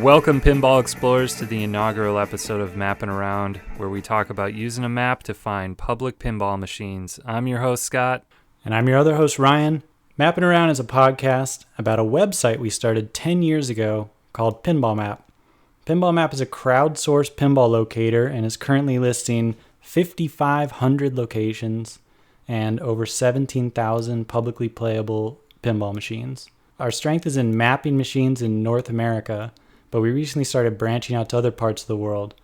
Welcome, Pinball Explorers, to the inaugural episode of Mappin Around, where we talk about using a map to find public pinball machines. I'm your host, Scott. And I'm your other host, Ryan. Mappin Around is a podcast about a website we started 10 years ago called Pinball Map. Pinball Map is a crowdsourced pinball locator and is currently listing 5,500 locations and over 17,000 publicly playable pinball machines. Our strength is in mapping machines in North America, but we recently started branching out to other parts of the world.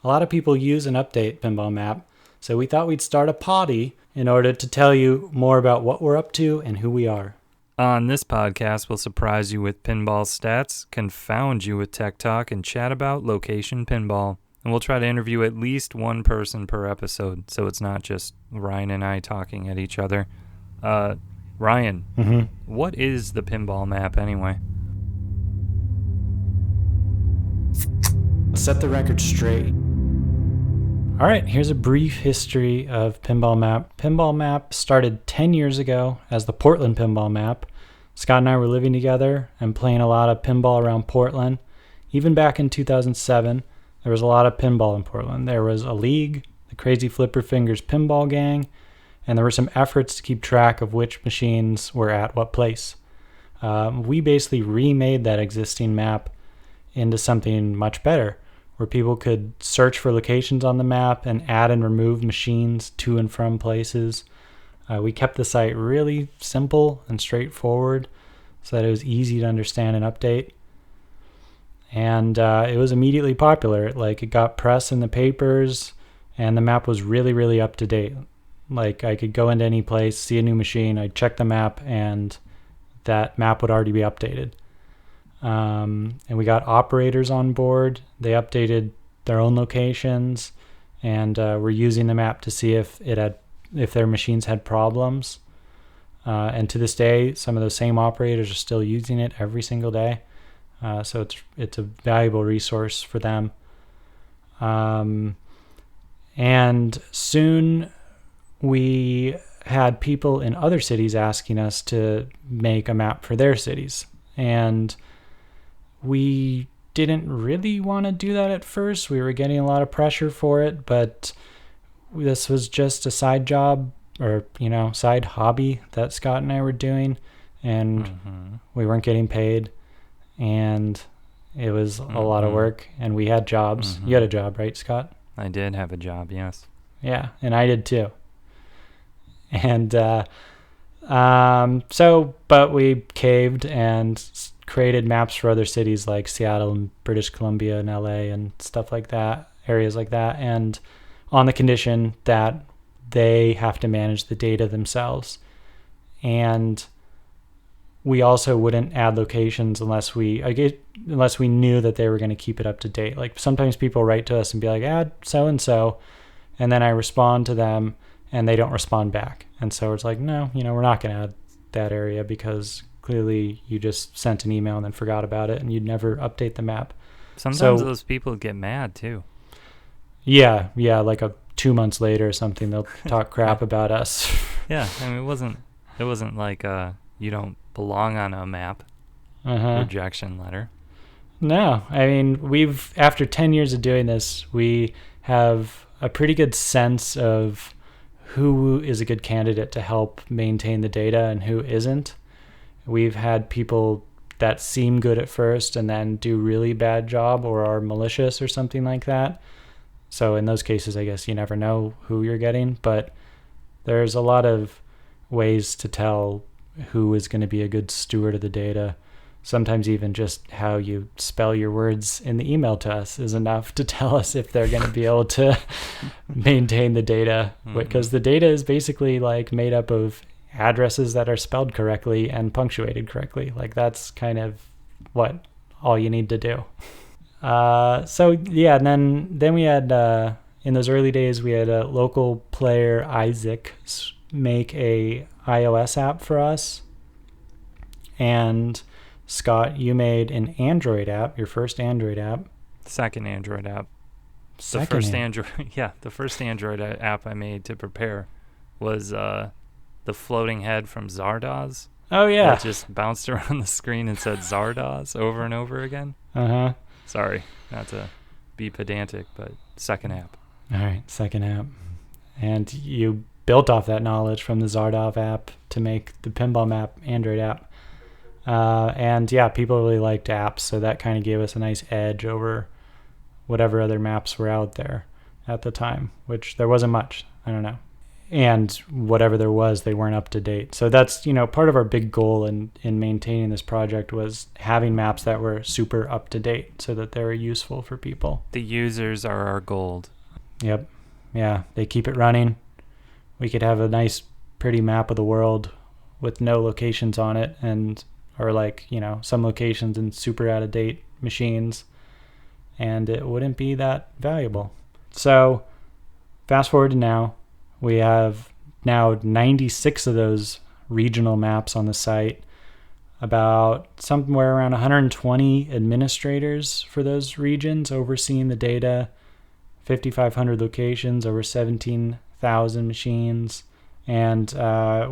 A lot of people use and update Pinball Map, so we thought we'd start a potty in order to tell you more about what we're up to and who we are. On this podcast, we'll surprise you with pinball stats, confound you with tech talk, and chat about location pinball. And we'll try to interview at least one person per episode, so it's not just Ryan and I talking at each other. Ryan, What is the Pinball Map anyway? Set the record straight. All right, here's a brief history of Pinball Map. Pinball Map started 10 years ago as the Portland Pinball Map. Scott and I were living together and playing a lot of pinball around Portland. Even back in 2007, there was a lot of pinball in Portland. There was a league, the Crazy Flipper Fingers Pinball Gang, and there were some efforts to keep track of which machines were at what place. We basically remade that existing map into something much better, where people could search for locations on the map and add and remove machines to and from places. We kept the site really simple and straightforward so that it was easy to understand and update. And it was immediately popular. It got press in the papers, and the map was really, really up to date. I could go into any place, see a new machine, I'd check the map, and that map would already be updated. And we got operators on board. They updated their own locations, and were using the map to see if their machines had problems. And to this day, some of those same operators are still using it every single day. So it's a valuable resource for them. And soon we had people in other cities asking us to make a map for their cities. And we didn't really want to do that at first. We were getting a lot of pressure for it, but this was just a side job or, side hobby that Scott and I were doing, and we weren't getting paid, and it was a lot of work, and we had jobs. You had a job, right, Scott? I did have a job, yes. Yeah, and I did too. And but we caved and created maps for other cities like Seattle and British Columbia and LA and stuff like that, areas like that, and on the condition that they have to manage the data themselves. And we also wouldn't add locations unless we knew that they were going to keep it up to date. Sometimes people write to us and be like, add so-and-so, and then I respond to them and they don't respond back. And so it's like, no, we're not going to add that area because clearly you just sent an email and then forgot about it and you'd never update the map. Sometimes those people get mad too. Yeah, 2 months later or something, they'll talk crap about us. Yeah, I mean, it wasn't like you don't belong on a map rejection letter. No, I mean, after 10 years of doing this, we have a pretty good sense of who is a good candidate to help maintain the data and who isn't. We've had people that seem good at first and then do really bad job or are malicious or something like that. So in those cases, I guess you never know who you're getting, but there's a lot of ways to tell who is going to be a good steward of the data. Sometimes even just how you spell your words in the email to us is enough to tell us if they're going to be able to maintain the data, because the data is basically made up of addresses that are spelled correctly and punctuated correctly. That's kind of what all you need to do. And then we had in those early days we had a local player, Isaac, make a iOS app for us, and Scott, you made an Android app, your first Android app. Second Android app. The first Android app I made to prepare was the floating head from Zardoz. Oh, yeah. That just bounced around the screen and said Zardoz over and over again. Uh-huh. Sorry, not to be pedantic, but second app. All right, second app. And you built off that knowledge from the Zardov app to make the Pinball Map Android app. And yeah, people really liked apps, so that kind of gave us a nice edge over whatever other maps were out there at the time, which there wasn't much. I don't know. And whatever there was, they weren't up to date. So that's, part of our big goal in maintaining this project was having maps that were super up to date so that they were useful for people. The users are our gold. Yep. Yeah, they keep it running. We could have a nice, pretty map of the world with no locations on it or some locations in super out of date machines, and it wouldn't be that valuable. So fast forward to now. We have now 96 of those regional maps on the site, about somewhere around 120 administrators for those regions overseeing the data, 5,500 locations, over 17,000 machines, and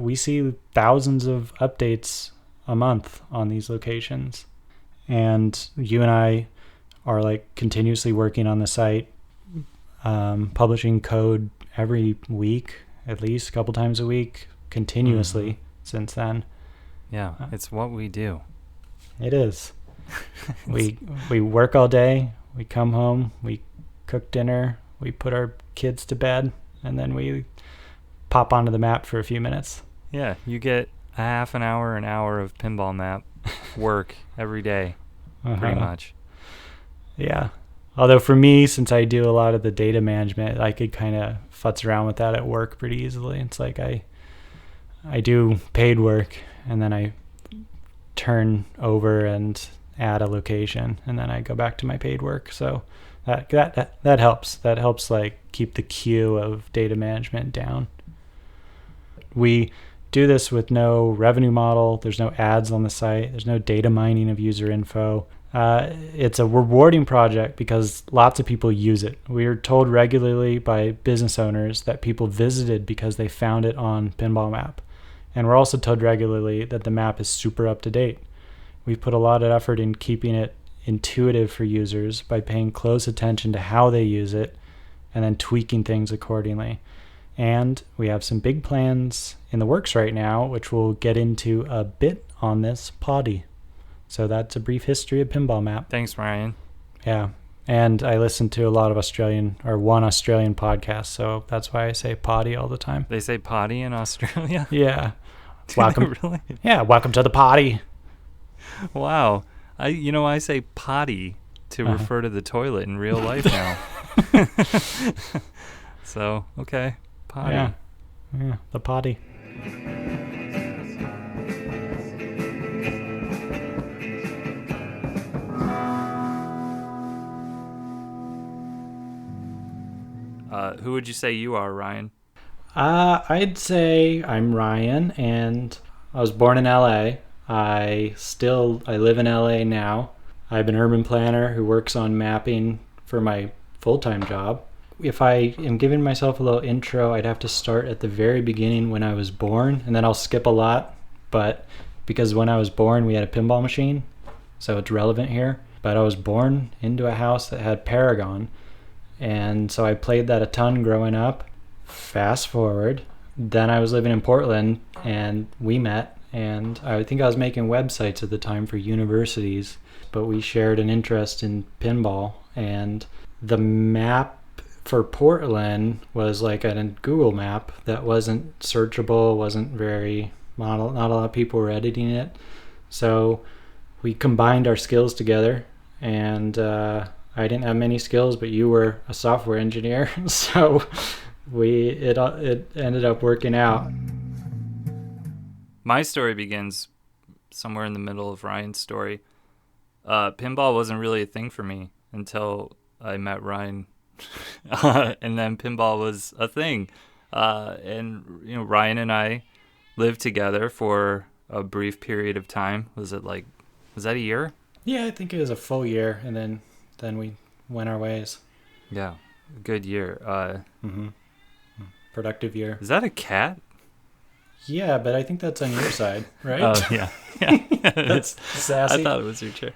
we see thousands of updates a month on these locations. And you and I are continuously working on the site, publishing code every week, at least a couple times a week, continuously since then. Yeah, it's what we do. It is. We work all day, we come home, we cook dinner, we put our kids to bed, and then we pop onto the map for a few minutes. Yeah, you get a half an hour of Pinball Map work every day, pretty much. Yeah. Although for me, since I do a lot of the data management, I could kind of futz around with that at work pretty easily. It's like I do paid work, and then I turn over and add a location, and then I go back to my paid work. So that helps. That helps keep the queue of data management down. We do this with no revenue model. There's no ads on the site. There's no data mining of user info. It's a rewarding project because lots of people use it. We are told regularly by business owners that people visited because they found it on Pinball Map. And we're also told regularly that the map is super up to date. We've put a lot of effort in keeping it intuitive for users by paying close attention to how they use it and then tweaking things accordingly. And we have some big plans in the works right now, which we'll get into a bit on this poddy. So that's a brief history of Pinball Map. Thanks, Ryan. Yeah. And I listen to a lot of one Australian podcast, so that's why I say poddy all the time. They say potty in Australia? Yeah. Welcome. Really? Yeah, welcome to the poddy. Wow. I say potty to refer to the toilet in real life now. So, okay. Potty. Yeah, the poddy. Who would you say you are, Ryan? I'd say I'm Ryan, and I was born in LA. I live in LA now. I'm an urban planner who works on mapping for my full-time job. If I am giving myself a little intro, I'd have to start at the very beginning when I was born, and then I'll skip a lot, but because when I was born, we had a pinball machine, so it's relevant here. But I was born into a house that had Paragon, and so I played that a ton growing up. Fast forward, then I was living in Portland, and we met, and I think I was making websites at the time for universities, but we shared an interest in pinball, and the map for Portland was like a Google map that wasn't searchable, not a lot of people were editing it. So we combined our skills together, and I didn't have many skills, but you were a software engineer, so it ended up working out. My story begins somewhere in the middle of Ryan's story. Pinball wasn't really a thing for me until I met Ryan, and then pinball was a thing. And Ryan and I lived together for a brief period of time. Was that a year? Yeah, I think it was a full year, and then we went our ways. Yeah, good year. Productive year. Is that a cat? Yeah, but I think that's on your side, right? Oh, yeah. That's sassy. I thought it was your chair.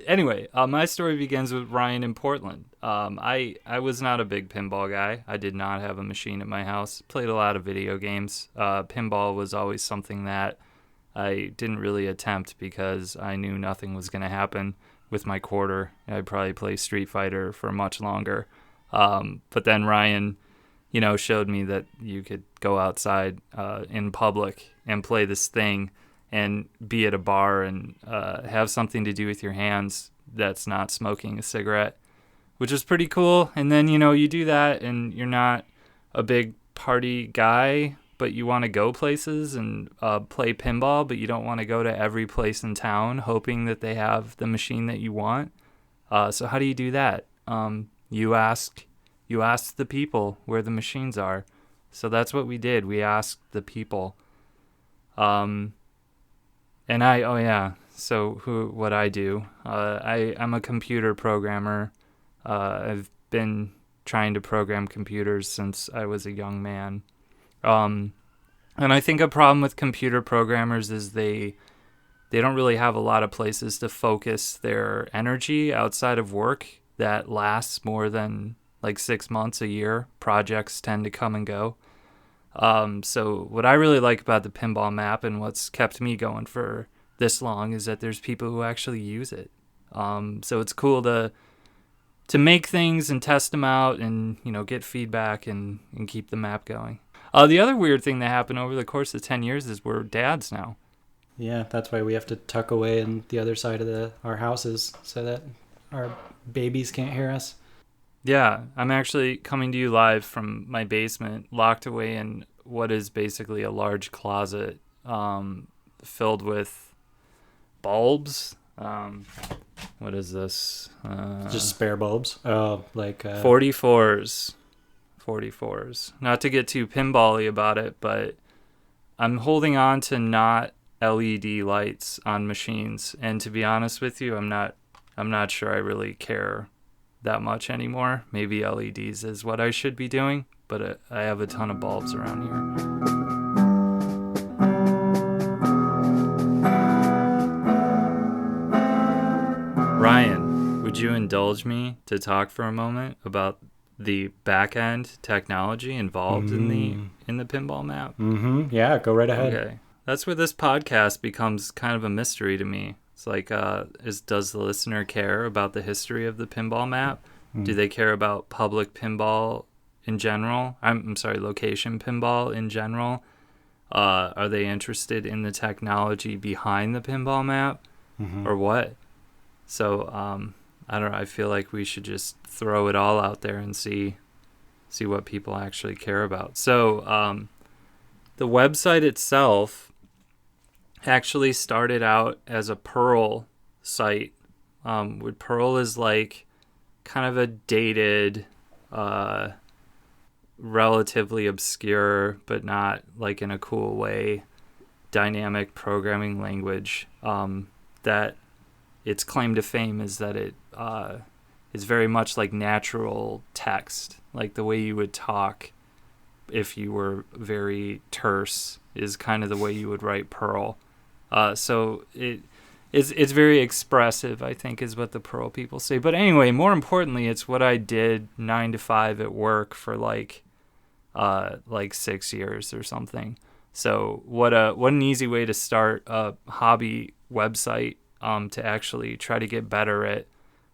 Anyway, my story begins with Ryan in Portland. I was not a big pinball guy. I did not have a machine at my house. Played a lot of video games. Pinball was always something that I didn't really attempt because I knew nothing was going to happen with my quarter. I'd probably play Street Fighter for much longer. But then Ryan, showed me that you could go outside in public and play this thing and be at a bar and have something to do with your hands that's not smoking a cigarette, which is pretty cool. And then, you do that and you're not a big party guy, but you want to go places and play pinball, but you don't want to go to every place in town hoping that they have the machine that you want. So how do you do that? You ask the people where the machines are. So that's what we did. We asked the people. So what I do, I'm a computer programmer. I've been trying to program computers since I was a young man. And I think a problem with computer programmers is they don't really have a lot of places to focus their energy outside of work that lasts more than like 6 months, a year. Projects tend to come and go. So what I really like about the pinball map and what's kept me going for this long is that there's people who actually use it. So it's cool to make things and test them out and, get feedback and keep the map going. The other weird thing that happened over the course of 10 years is we're dads now. Yeah, that's why we have to tuck away in the other side of our houses so that our babies can't hear us. Yeah, I'm actually coming to you live from my basement, locked away in what is basically a large closet filled with bulbs. What is this? Just spare bulbs? Oh, like... 44s. 44s. Not to get too pinball-y about it, but I'm holding on to not LED lights on machines. And to be honest with you, I'm not sure I really care that much anymore. Maybe LEDs is what I should be doing, but I have a ton of bulbs around here. Ryan, would you indulge me to talk for a moment about the back-end technology involved in the pinball map? Mm-hmm. Yeah, go right ahead. Okay. That's where this podcast becomes kind of a mystery to me. It's like, does the listener care about the history of the pinball map? Do they care about public pinball in general? I'm sorry, location pinball in general? Are they interested in the technology behind the pinball map? Or what? So, I don't know. I feel like we should just throw it all out there and see what people actually care about. So, the website itself actually started out as a Perl site. Perl is like kind of a dated, relatively obscure, but not like in a cool way, dynamic programming language. That its claim to fame is that it is very much like natural text, like the way you would talk if you were very terse is kind of the way you would write Perl. So it's very expressive, I think, is what the Perl people say. But anyway, more importantly, it's what I did 9 to 5 at work for like 6 years or something. So what an easy way to start a hobby website to actually try to get better at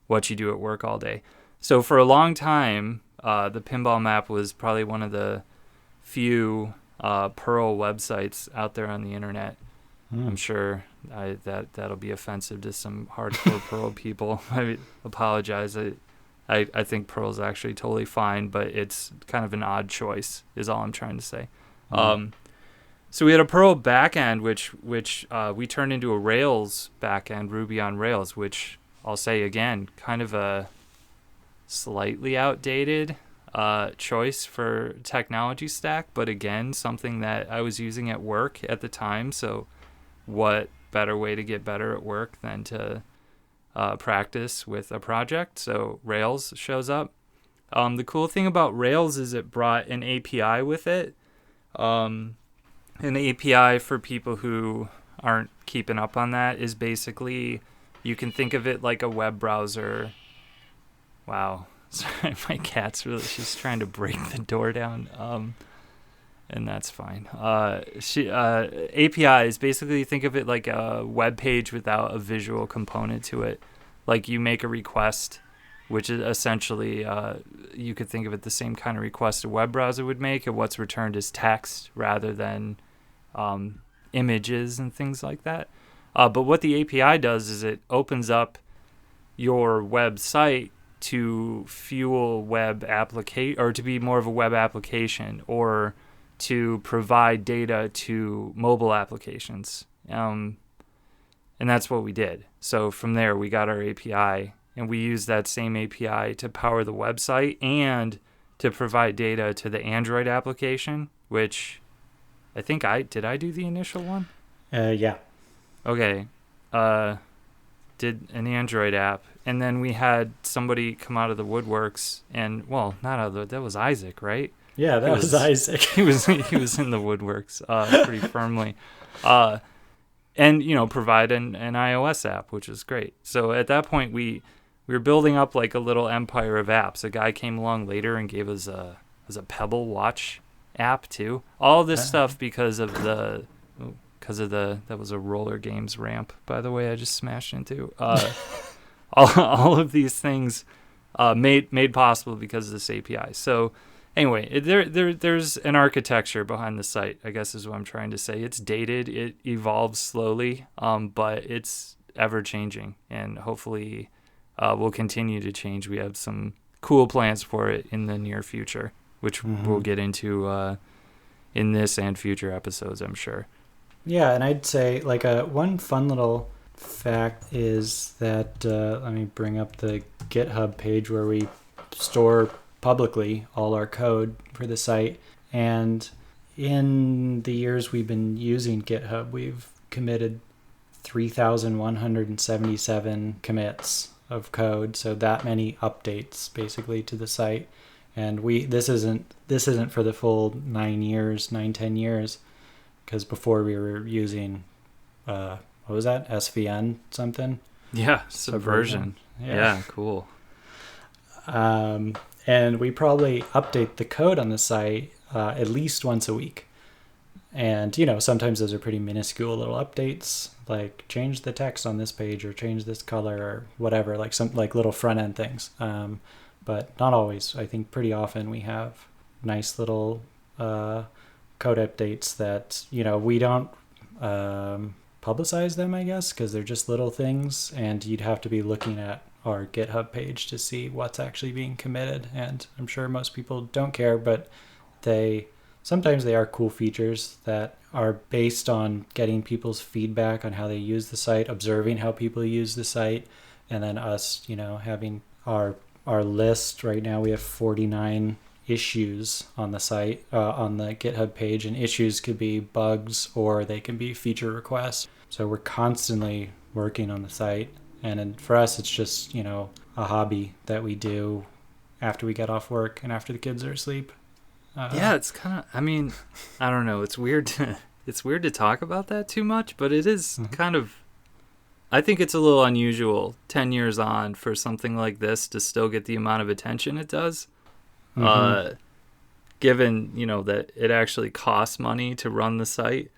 what you do at work all day. So for a long time, the pinball map was probably one of the few Perl websites out there on the internet. I'm sure that'll be offensive to some hardcore Perl people. I apologize. I think Perl's actually totally fine, but it's kind of an odd choice is all I'm trying to say. So we had a Perl backend, which we turned into a Rails backend, Ruby on Rails, which I'll say again, kind of a slightly outdated choice for technology stack, but again, something that I was using at work at the time. So what better way to get better at work than to practice with a project? So Rails shows up. The cool thing about Rails is it brought an API with it. An API for people who aren't keeping up on that, is basically you can think of it like a web browser. Wow. Sorry, my cat's she's trying to break the door down. And that's fine. APIs, basically think of it like a web page without a visual component to it. Like you make a request, which is essentially, you could think of it the same kind of request a web browser would make, and what's returned is text rather than images and things like that. But what the API does is it opens up your website to fuel web application, or to be more of a web application, or to provide data to mobile applications. And that's what we did. So from there, we got our API, and we used that same API to power the website and to provide data to the Android application, which I think did I do the initial one? Yeah. Okay. Did an Android app. And then we had somebody come out of the woodworks and, well, not out of that was Isaac, right? Yeah, that was Isaac. he was in the woodworks pretty firmly, and provide an iOS app, which was great. So at that point we were building up like a little empire of apps. A guy came along later and gave us a Pebble Watch app too. All this stuff because of that was a roller games ramp, by the way. I just smashed into all of these things made possible because of this API. So. Anyway, there's an architecture behind the site, I guess is what I'm trying to say. It's dated, it evolves slowly, but it's ever-changing, and hopefully will continue to change. We have some cool plans for it in the near future, which we'll get into in this and future episodes, I'm sure. Yeah, and I'd say like one fun little fact is that, let me bring up the GitHub page where we store publicly all our code for the site, and in the years we've been using GitHub, we've committed 3,177 commits of code, so that many updates basically to the site. And this isn't for the full 10 years, because before we were using what was that, SVN something? Yeah, Subversion. Yeah, cool. And we probably update the code on the site at least once a week. And, sometimes those are pretty minuscule little updates, like change the text on this page or change this color or whatever, like some like little front end things. But not always. I think pretty often we have nice little code updates that, we don't publicize them, I guess, because they're just little things, and you'd have to be looking at our GitHub page to see what's actually being committed. And I'm sure most people don't care, but sometimes they are cool features that are based on getting people's feedback on how they use the site, observing how people use the site, and then us, having our list. Right now we have 49 issues on the site, on the GitHub page, and issues could be bugs or they can be feature requests. So we're constantly working on the site. And for us, it's just, a hobby that we do after we get off work and after the kids are asleep. Yeah, it's kind of, I don't know. It's weird to talk about that too much, but it is kind of, I think it's a little unusual 10 years on for something like this to still get the amount of attention it does. Given, that it actually costs money to run the site.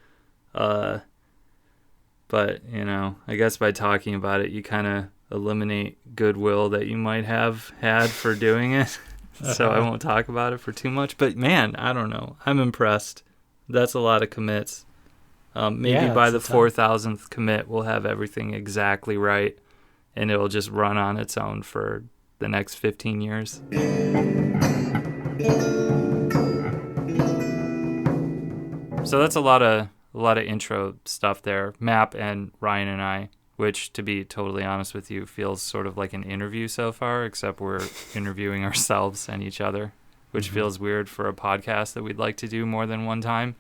But, I guess by talking about it, you kind of eliminate goodwill that you might have had for doing it. So I won't talk about it for too much. But, man, I don't know. I'm impressed. That's a lot of commits. Maybe by the 4,000th commit, we'll have everything exactly right, and it'll just run on its own for the next 15 years. So that's a lot of intro stuff there. Map and Ryan and I, which, to be totally honest with you, feels sort of like an interview so far, except we're interviewing ourselves and each other, which feels weird for a podcast that we'd like to do more than one time.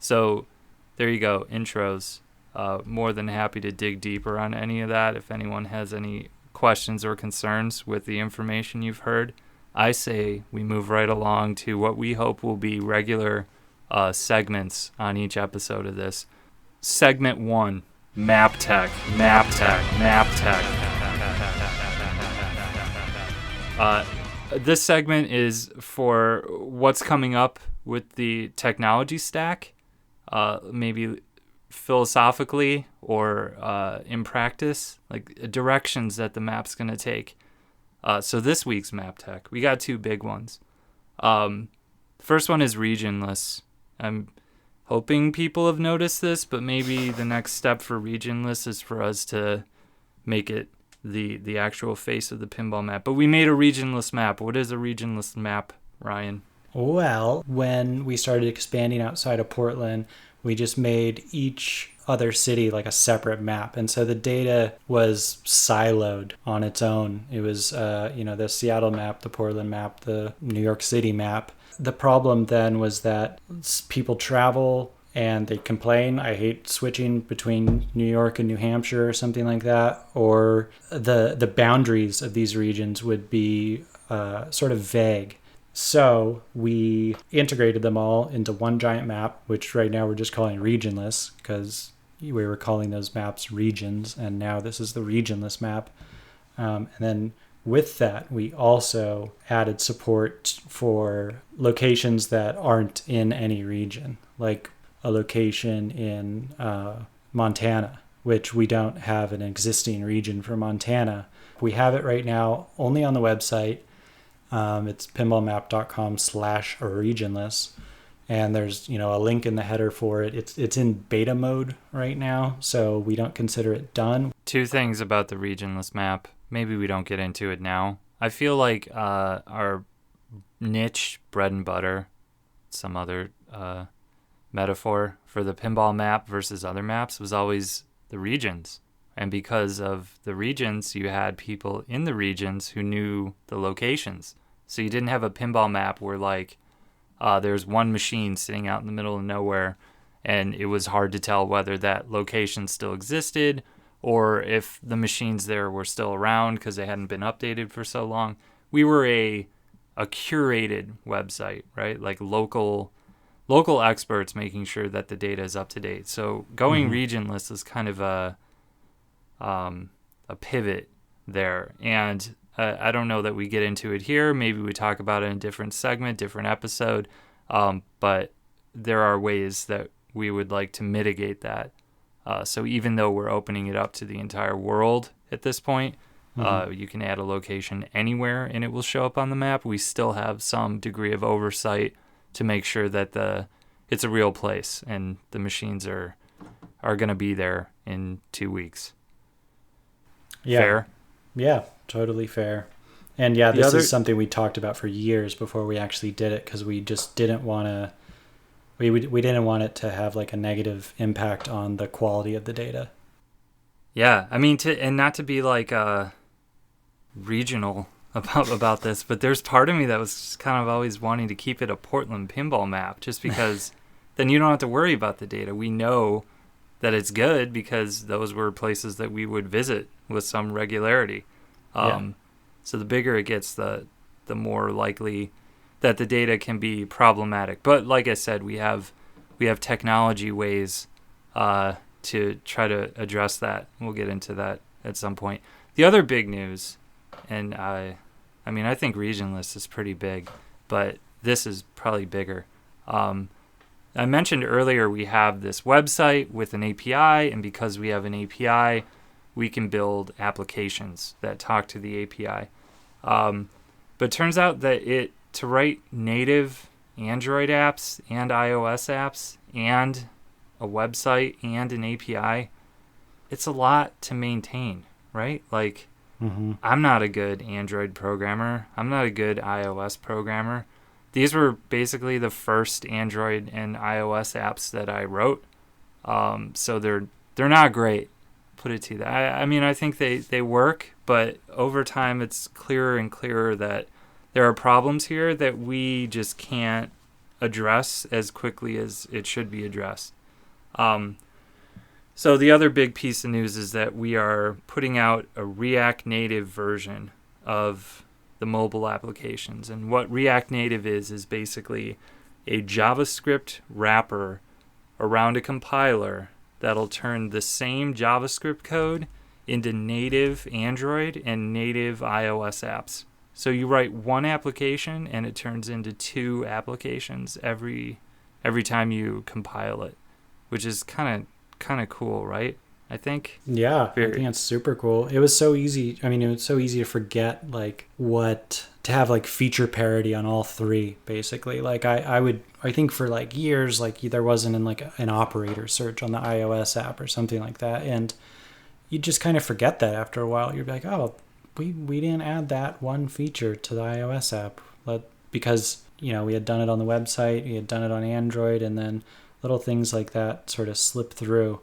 So there you go, intros. More than happy to dig deeper on any of that. If anyone has any questions or concerns with the information you've heard, I say we move right along to what we hope will be regular segments on each episode of this. Segment 1. Map Tech. Map Tech. Map Tech. This segment is for what's coming up with the technology stack, maybe philosophically or in practice, like directions that the map's going to take. So this week's Map Tech, we got 2 big ones. First one is regionless. I'm hoping people have noticed this, but maybe the next step for regionless is for us to make it the actual face of the pinball map. But we made a regionless map. What is a regionless map, Ryan? Well, when we started expanding outside of Portland, we just made each other city like a separate map. And so the data was siloed on its own. It was, the Seattle map, the Portland map, the New York City map. The problem then was that people travel and they complain, I hate switching between New York and New Hampshire or something like that, or the boundaries of these regions would be sort of vague. So we integrated them all into one giant map, which right now we're just calling regionless because we were calling those maps regions, and now this is the regionless map. And then with that, we also added support for locations that aren't in any region, like a location in Montana, which we don't have an existing region for Montana. We have it right now only on the website. It's pinballmap.com/regionless. And there's, a link in the header for it. It's in beta mode right now, so we don't consider it done. 2 things about the regionless map. Maybe we don't get into it now. I feel like our niche, bread and butter, some other metaphor for the pinball map versus other maps was always the regions. And because of the regions, you had people in the regions who knew the locations. So you didn't have a pinball map where there's one machine sitting out in the middle of nowhere and it was hard to tell whether that location still existed or if the machines there were still around because they hadn't been updated for so long. We were a curated website, right? Like local experts making sure that the data is up to date. So going regionless is kind of a pivot there. And I don't know that we get into it here. Maybe we talk about it in a different segment, different episode. But there are ways that we would like to mitigate that. So even though we're opening it up to the entire world at this point, you can add a location anywhere and it will show up on the map. We still have some degree of oversight to make sure that it's a real place and the machines are going to be there in 2 weeks. Yeah. Fair? Yeah, totally fair. And yeah, this is something we talked about for years before we actually did it because we just didn't want to. We didn't want it to have like a negative impact on the quality of the data. Yeah, I mean, not to be like regional about this, but there's part of me that was just kind of always wanting to keep it a Portland pinball map, just because then you don't have to worry about the data. We know that it's good because those were places that we would visit with some regularity. So the bigger it gets, the more likely that the data can be problematic. But like I said, we have technology ways to try to address that. We'll get into that at some point. The other big news, and I think regionless is pretty big, but this is probably bigger. I mentioned earlier we have this website with an API, and because we have an API, we can build applications that talk to the API. But it turns out that to write native Android apps and iOS apps and a website and an API, it's a lot to maintain, right? Like, I'm not a good Android programmer. I'm not a good iOS programmer. These were basically the first Android and iOS apps that I wrote. So they're not great, put it to you. I think they work, but over time it's clearer and clearer that there are problems here that we just can't address as quickly as it should be addressed. So the other big piece of news is that we are putting out a React Native version of the mobile applications. And what React Native is basically a JavaScript wrapper around a compiler that'll turn the same JavaScript code into native Android and native iOS apps. So you write one application and it turns into 2 applications every time you compile it, which is kind of cool, right? I think. Yeah, I think it's super cool. It was so easy. I mean, it was so easy to forget like to have like feature parity on all 3 basically. Like I think for like years, like there wasn't an operator search on the iOS app or something like that, and you just kind of forget that after a while. You're like, oh, we didn't add that one feature to the iOS app, because we had done it on the website, we had done it on Android, and then little things like that sort of slip through.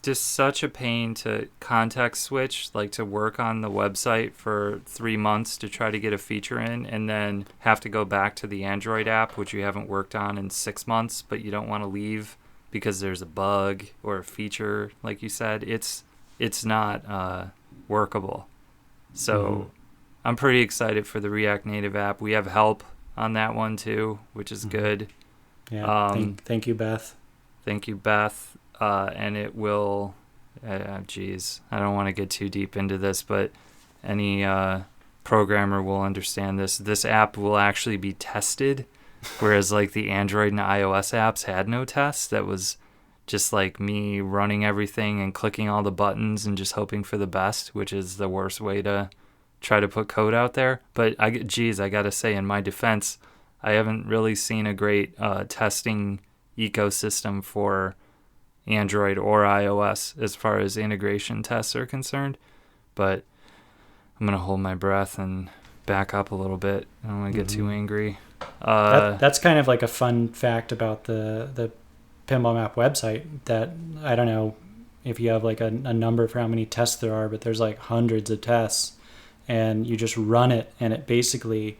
Just such a pain to context switch, like to work on the website for 3 months to try to get a feature in, and then have to go back to the Android app, which you haven't worked on in 6 months, but you don't want to leave because there's a bug or a feature, like you said. It's not workable. So I'm pretty excited for the React Native app. We have help on that one too, which is good. Yeah. Thank you, Beth. Thank you, Beth. And it will, geez, I don't want to get too deep into this, but any programmer will understand this. This app will actually be tested, whereas like the Android and iOS apps had no tests. That was just like me running everything and clicking all the buttons and just hoping for the best, which is the worst way to try to put code out there. But I got to say, in my defense, I haven't really seen a great testing ecosystem for Android or iOS as far as integration tests are concerned. But I'm going to hold my breath and back up a little bit. I don't want to get too angry. That's kind of like a fun fact about the Pinball Map website, that I don't know if you have like a number for how many tests there are, but there's like hundreds of tests, and you just run it and it basically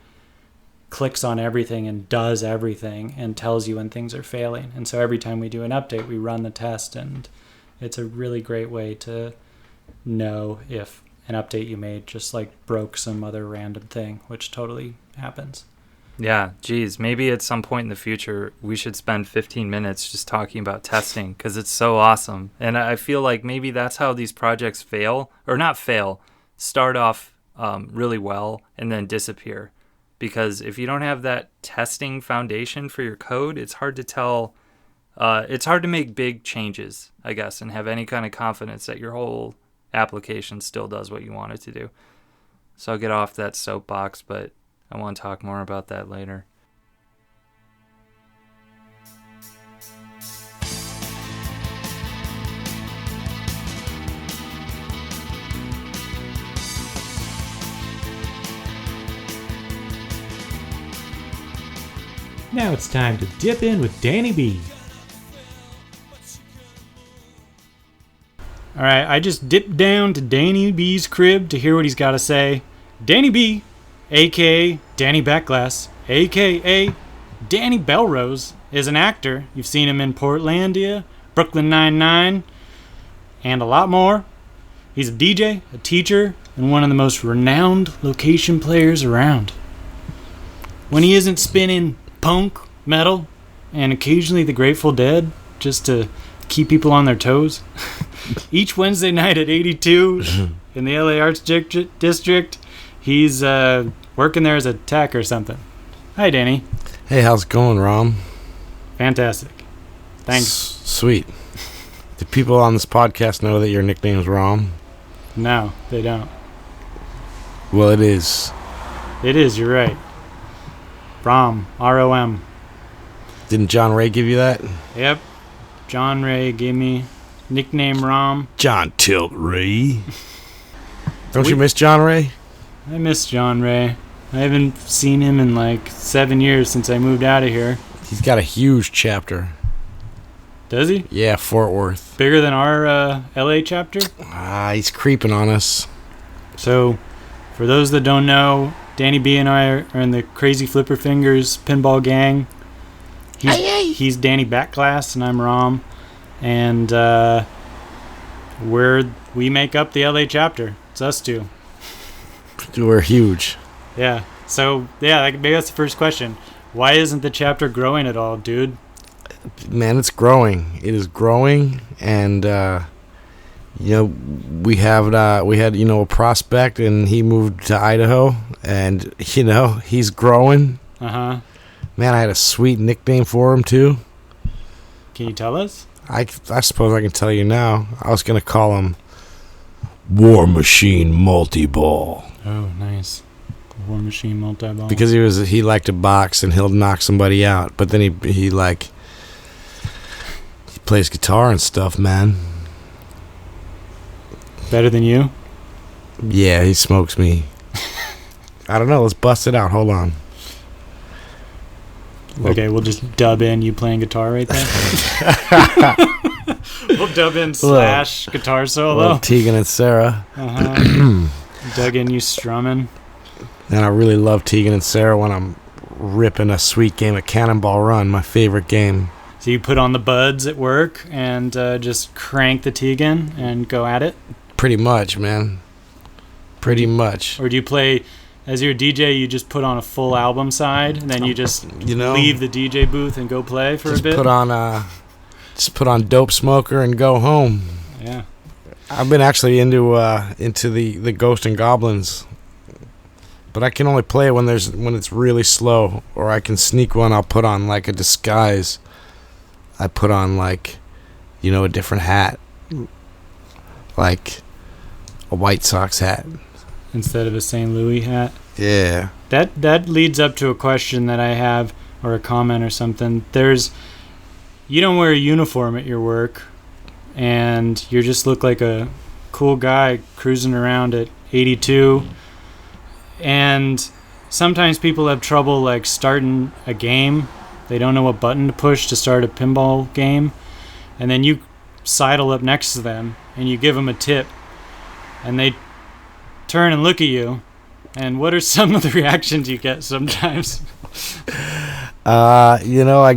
clicks on everything and does everything and tells you when things are failing. And so every time we do an update, we run the test, and it's a really great way to know if an update you made just like broke some other random thing, which totally happens. Yeah, geez, maybe at some point in the future we should spend 15 minutes just talking about testing, because it's so awesome. And I feel like maybe that's how these projects start off really well and then disappear. Because if you don't have that testing foundation for your code, it's hard to tell. It's hard to make big changes, I guess, and have any kind of confidence that your whole application still does what you want it to do. So I'll get off that soapbox, but I want to talk more about that later. Now it's time to dip in with Danny B. All right, I just dipped down to Danny B's crib to hear what he's got to say. Danny B, a.k.a. Danny Backglass, a.k.a. Danny Belrose, is an actor. You've seen him in Portlandia, Brooklyn Nine-Nine, and a lot more. He's a DJ, a teacher, and one of the most renowned location players around. When he isn't spinning punk, metal, and occasionally the Grateful Dead, just to keep people on their toes, each Wednesday night at 82 in the LA Arts District, he's working there as a tech or something. Hi, Danny. Hey, how's it going, Rom? Fantastic. Thanks. Sweet. Do people on this podcast know that your nickname is Rom? No, they don't. Well, it is. It is, you're right. Rom, R-O-M. Didn't John Ray give you that? Yep. John Ray gave me nickname Rom. John Tilt Ray. Don't you miss John Ray? I miss John Ray. I haven't seen him in like 7 years since I moved out of here. He's got a huge chapter. Does he? Yeah, Fort Worth. Bigger than our LA chapter? He's creeping on us. So, for those that don't know, Danny B and I are in the Crazy Flipper Fingers pinball gang. He's Danny Backglass and I'm Rom. And we make up the LA chapter. It's us two. We're huge. Yeah. So, yeah, maybe that's the first question. Why isn't the chapter growing at all, dude? Man, it's growing. It is growing, and we had a prospect, and he moved to Idaho, and he's growing. Uh-huh. Man, I had a sweet nickname for him too. Can you tell us? I suppose I can tell you now. I was gonna call him War Machine Multi-Ball. Oh, nice. War Machine Multi-Ball. Because he liked to box and he'll knock somebody out, but then he plays guitar and stuff, man. Better than you? Yeah, he smokes me. I don't know. Let's bust it out. Hold on. Okay, we'll just dub in you playing guitar right there. We'll dub in / guitar solo. Tegan and Sarah. Uh-huh. Dug in you strumming. And I really love Tegan and Sarah when I'm ripping a sweet game of Cannonball Run, my favorite game. So you put on the buds at work and just crank the Tegan and go at it? Pretty much, man. Pretty much. Or do you play, as your DJ, you just put on a full album side, and then you just leave the DJ booth and go play for a bit? Just put on Dope Smoker and go home. Yeah. I've been actually into the Ghost and Goblins, but I can only play it when it's really slow, or I can sneak one. I'll put on like a disguise. I put on a different hat, like a White Sox hat instead of a St. Louis hat. Yeah. That leads up to a question that I have, or a comment or something. You don't wear a uniform at your work, and you just look like a cool guy cruising around at 82. And sometimes people have trouble like starting a game. They don't know what button to push to start a pinball game. And then you sidle up next to them and you give them a tip, and they turn and look at you. And what are some of the reactions you get sometimes? I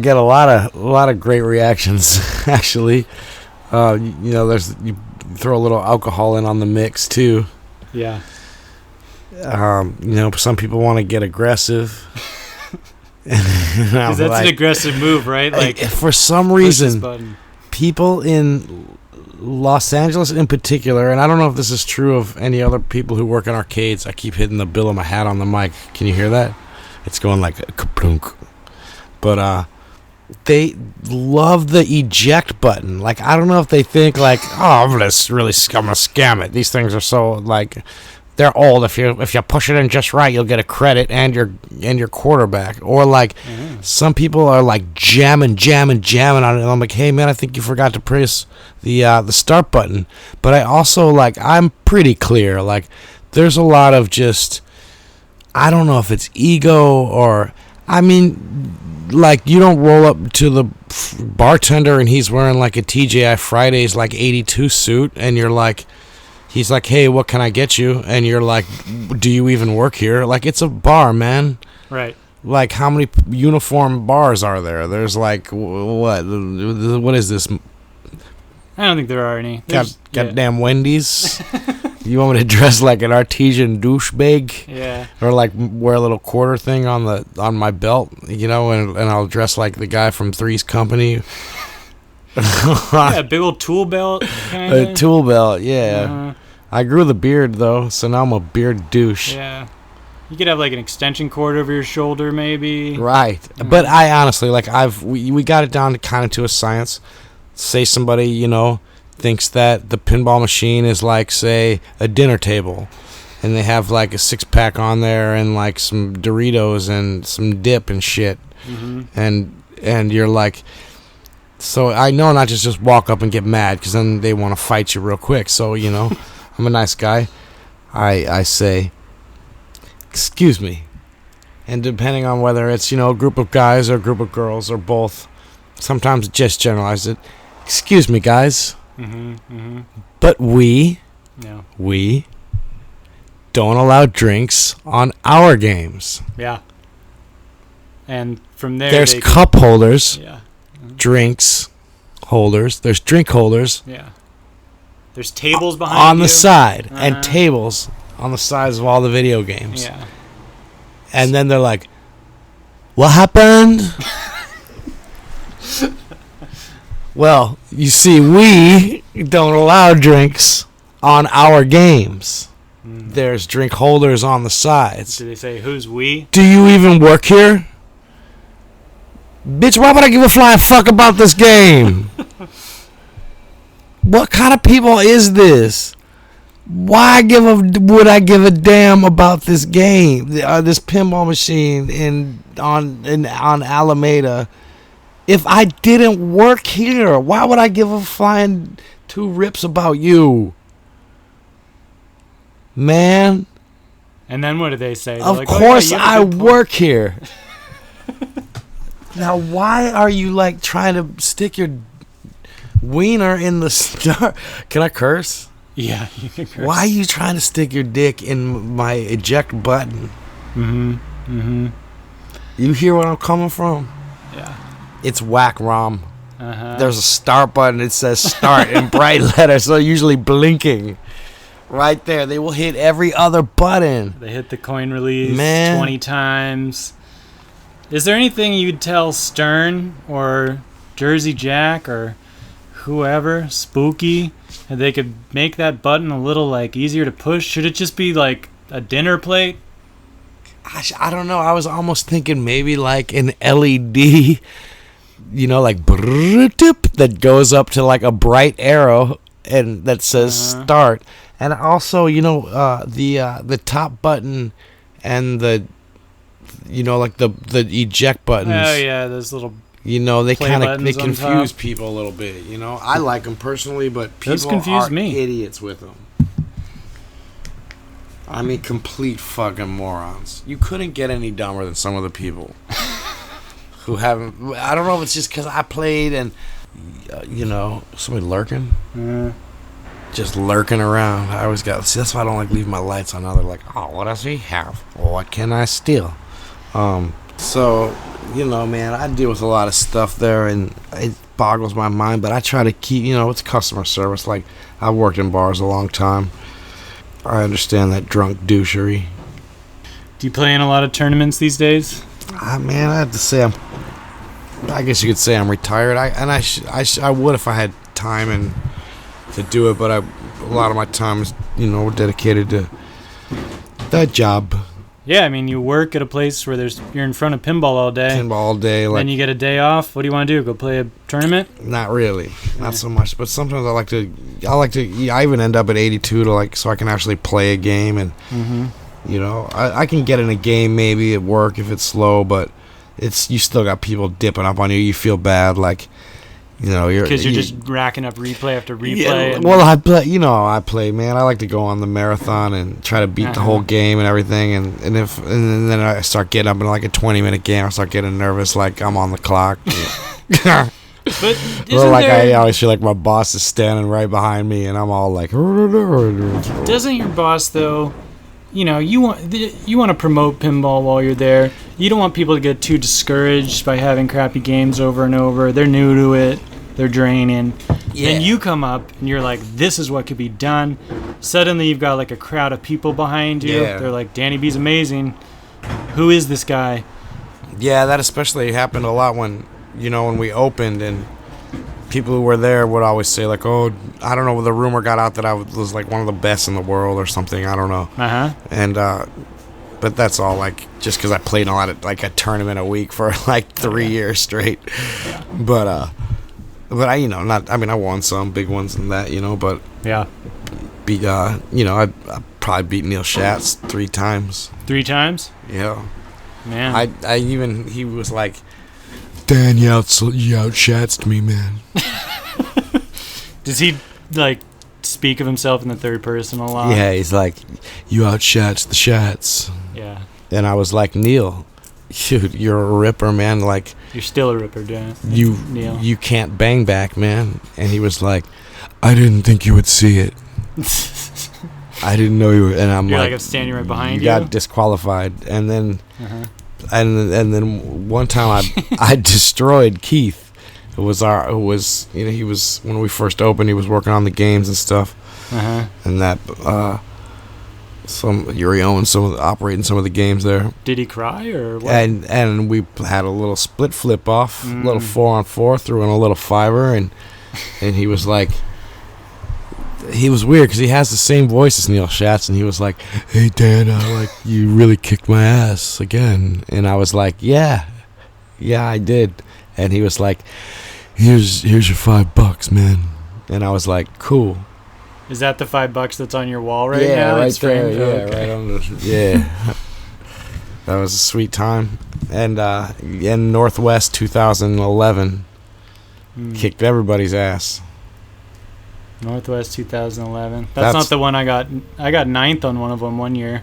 get a lot of great reactions actually. You throw a little alcohol in on the mix too. Yeah. Some people want to get aggressive. Because that's an aggressive move, right? Like, for some reason, people in Los Angeles in particular, and I don't know if this is true of any other people who work in arcades. I keep hitting the bill of my hat on the mic. Can you hear that? It's going like a kaplunk. But they love the eject button. Like, I don't know if they think like, oh, I'm gonna scam it. These things are so like, they're old. If you push it in just right, you'll get a credit and your quarterback. Or like, some people are like jamming on it. And I'm like, hey man, I think you forgot to press the start button. But I also I'm pretty clear. Like, there's a lot of just, I don't know if it's ego or, I mean, like, you don't roll up to the bartender and he's wearing like a TGI Fridays like 82 suit, and you're like, he's like, hey, what can I get you? And you're like, do you even work here? Like, it's a bar, man. Right. Like, how many uniform bars are there? There's like, what is this? I don't think there are any. Goddamn Wendy's. You want me to dress like an artesian douchebag? Yeah. Or like wear a little quarter thing on my belt, and I'll dress like the guy from Three's Company. Yeah, big old tool belt. A tool belt, yeah. I grew the beard though, so now I'm a beard douche. Yeah. You could have like an extension cord over your shoulder, maybe. Right. But I honestly, like, we got it down to kind of to a science. Say somebody, thinks that the pinball machine is like, say, a dinner table, and they have like a 6-pack on there and like some Doritos and some dip and shit. Mm-hmm. And you're like, so I know not to just walk up and get mad, because then they want to fight you real quick. So, I'm a nice guy. I say, excuse me. And depending on whether it's, a group of guys or a group of girls or both, sometimes just generalize it. Excuse me, guys. Mm-hmm, mm-hmm. But we don't allow drinks on our games. Yeah. And from there, there's cup holders. Yeah. Drinks holders. There's drink holders. Yeah. There's tables behind on you. the side, and tables on the sides of all the video games. Yeah. And then they're like, "What happened?" Well, you see, we don't allow drinks on our games. There's drink holders on the sides. Do they say, who's we? Do you even work here? Bitch, why would I give a flying fuck about this game? What kind of people is this? Why would I give a damn about this game? This pinball machine on Alameda. If I didn't work here, why would I give a flying two rips about you? Man. And then what do they say? Of course I work here. Now, why are you like trying to stick your wiener in the star? Can I curse? Yeah, you can curse. Why are you trying to stick your dick in my eject button? You hear where I'm coming from? Yeah. It's whack, Rom. Uh-huh. There's a start button. It says start in bright letters, so usually blinking. Right there. They will hit every other button. They hit the coin release 20 Man. times. Is there anything you'd tell Stern or Jersey Jack or whoever, Spooky, that they could make that button a little like easier to push? Should it just be like a dinner plate? Gosh, I don't know. I was almost thinking maybe like an LED, like that goes up to like a bright arrow and that says start. And also, the top button and the eject buttons. Oh yeah, those little. They kind of buttons on confuse top. people a little bit. I like them personally, but Those people confuse are me. idiots with them. I mean, complete fucking morons. You couldn't get any dumber than some of the people who haven't. I don't know if it's just because I played and somebody lurking. Just lurking around. I always got. See, that's why I don't like leaving my lights on. Now they're like, oh, what does he have? What can I steal? So, man, I deal with a lot of stuff there, and it boggles my mind. But I try to keep, it's customer service. Like, I've worked in bars a long time. I understand that drunk douchery. Do you play in a lot of tournaments these days? Man, I have to say I guess you could say I'm retired. I would if I had time and to do it, but a lot of my time is, dedicated to that job. Yeah, I mean, you work at a place where you're in front of pinball all day. Pinball all day. Then you get a day off. What do you want to do? Go play a tournament? Not really. Not so much. But sometimes I even end up at 82 so I can actually play a game. And, I can get in a game maybe at work if it's slow, but you still got people dipping up on you. You feel bad. You're just racking up replay after replay. Yeah, well, I play, man. I like to go on the marathon and try to beat the whole game and everything. And then I start getting up in like a 20-minute game. I start getting nervous, like I'm on the clock. But I always feel like my boss is standing right behind me, and I'm all like. Doesn't your boss though? You want to promote pinball while you're there. You don't want people to get too discouraged by having crappy games over and over. They're new to it. They're draining. Yeah. Then you come up and you're like, this is what could be done. Suddenly you've got like a crowd of people behind you. Yeah. They're like, Danny B's amazing. Who is this guy? Yeah, that especially happened a lot when we opened, and people who were there would always say like, oh, I don't know, the rumor got out that I was like one of the best in the world or something. I don't know. And but that's all like just because I played a lot of like a tournament a week for like 3 years straight. Yeah. But I won some big ones and that, but yeah, I probably beat Neil Schatz 3 times. 3 times? Yeah. Man. He was like, Dan, you outshatzed me, man. Does he like speak of himself in the third person a lot? Yeah, he's like, you outshatzed the Shats. Yeah. And I was like, Neil, dude, you're a ripper, man. Like, you're still a ripper, Dan. Neil. You can't bang back, man. And he was like, I didn't think you would see it. I didn't know you were. And I'm I'm standing right behind you. You got disqualified, and then. And then one time I destroyed Keith. He was when we first opened, he was working on the games and stuff. And that Yuri owns operating some of the games there. Did he cry or what? And we had a little split flip off, a little 4-on-4, threw in a little fiver, and he was like, he was weird because he has the same voice as Neil Schatz, and he was like, "Hey Dan, you really kicked my ass again," and I was like, "Yeah, I did," and he was like, "Here's your $5, man," and I was like, "Cool." Is that the $5 that's on your wall right now? Yeah, right there. framed? Yeah, Okay. right on the. Yeah, that was a sweet time, and in Northwest 2011, kicked everybody's ass. Northwest 2011. That's That's- not the one I got. I got 9th on one of them one year.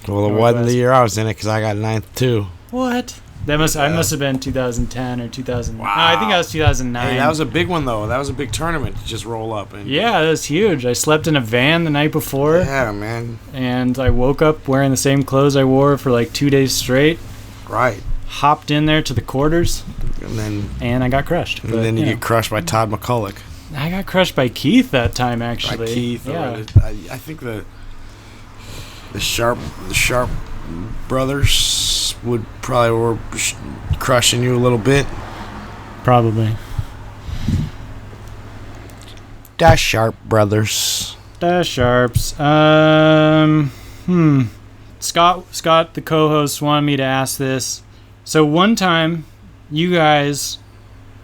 Well, it wasn't the year I was in it because I got 9th too. What? I must have been 2010 or 2000. Wow. No, I think that was 2009. Hey, that was a big one though. That was a big tournament to just roll up and. Yeah, that was huge. I slept in a van the night before. Yeah, man. And I woke up wearing the same clothes I wore for like 2 days straight. Right. Hopped in there to the quarters. And I got crushed. And then you get crushed by Todd McCulloch. I got crushed by Keith that time, actually. By Keith. Yeah. I think the Sharp brothers were crushing you a little bit. Probably. The Sharp brothers. The Sharps. Scott, the co-host, wanted me to ask this. So one time, you guys,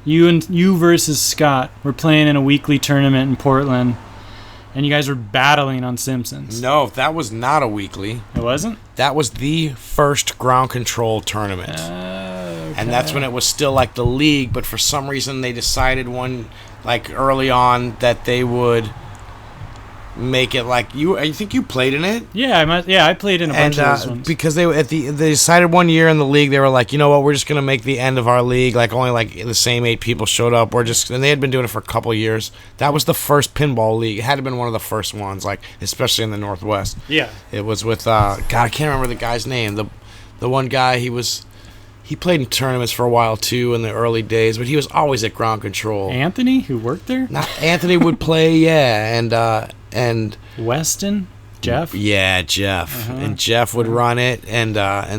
you versus Scott, were playing in a weekly tournament in Portland, and you guys were battling on Simpsons. No, that was not a weekly. It wasn't? That was the first ground control tournament. Okay. And that's when it was still like the league, but for some reason they decided early on that they would make it like you. I think you played in it. Yeah, I played in a bunch of those ones. Because they decided one year in the league, they were like, you know what, we're just gonna make the end of our league like only like the same 8 people showed up. And they had been doing it for a couple of years. That was the first pinball league. It had to have been one of the first ones, like especially in the Northwest. Yeah. It was with God, I can't remember the guy's name. The one guy, he played in tournaments for a while too in the early days, but he was always at ground control. Anthony, who worked there? Anthony would play, yeah, and Weston, Jeff. Yeah, Jeff, and Jeff would run it, and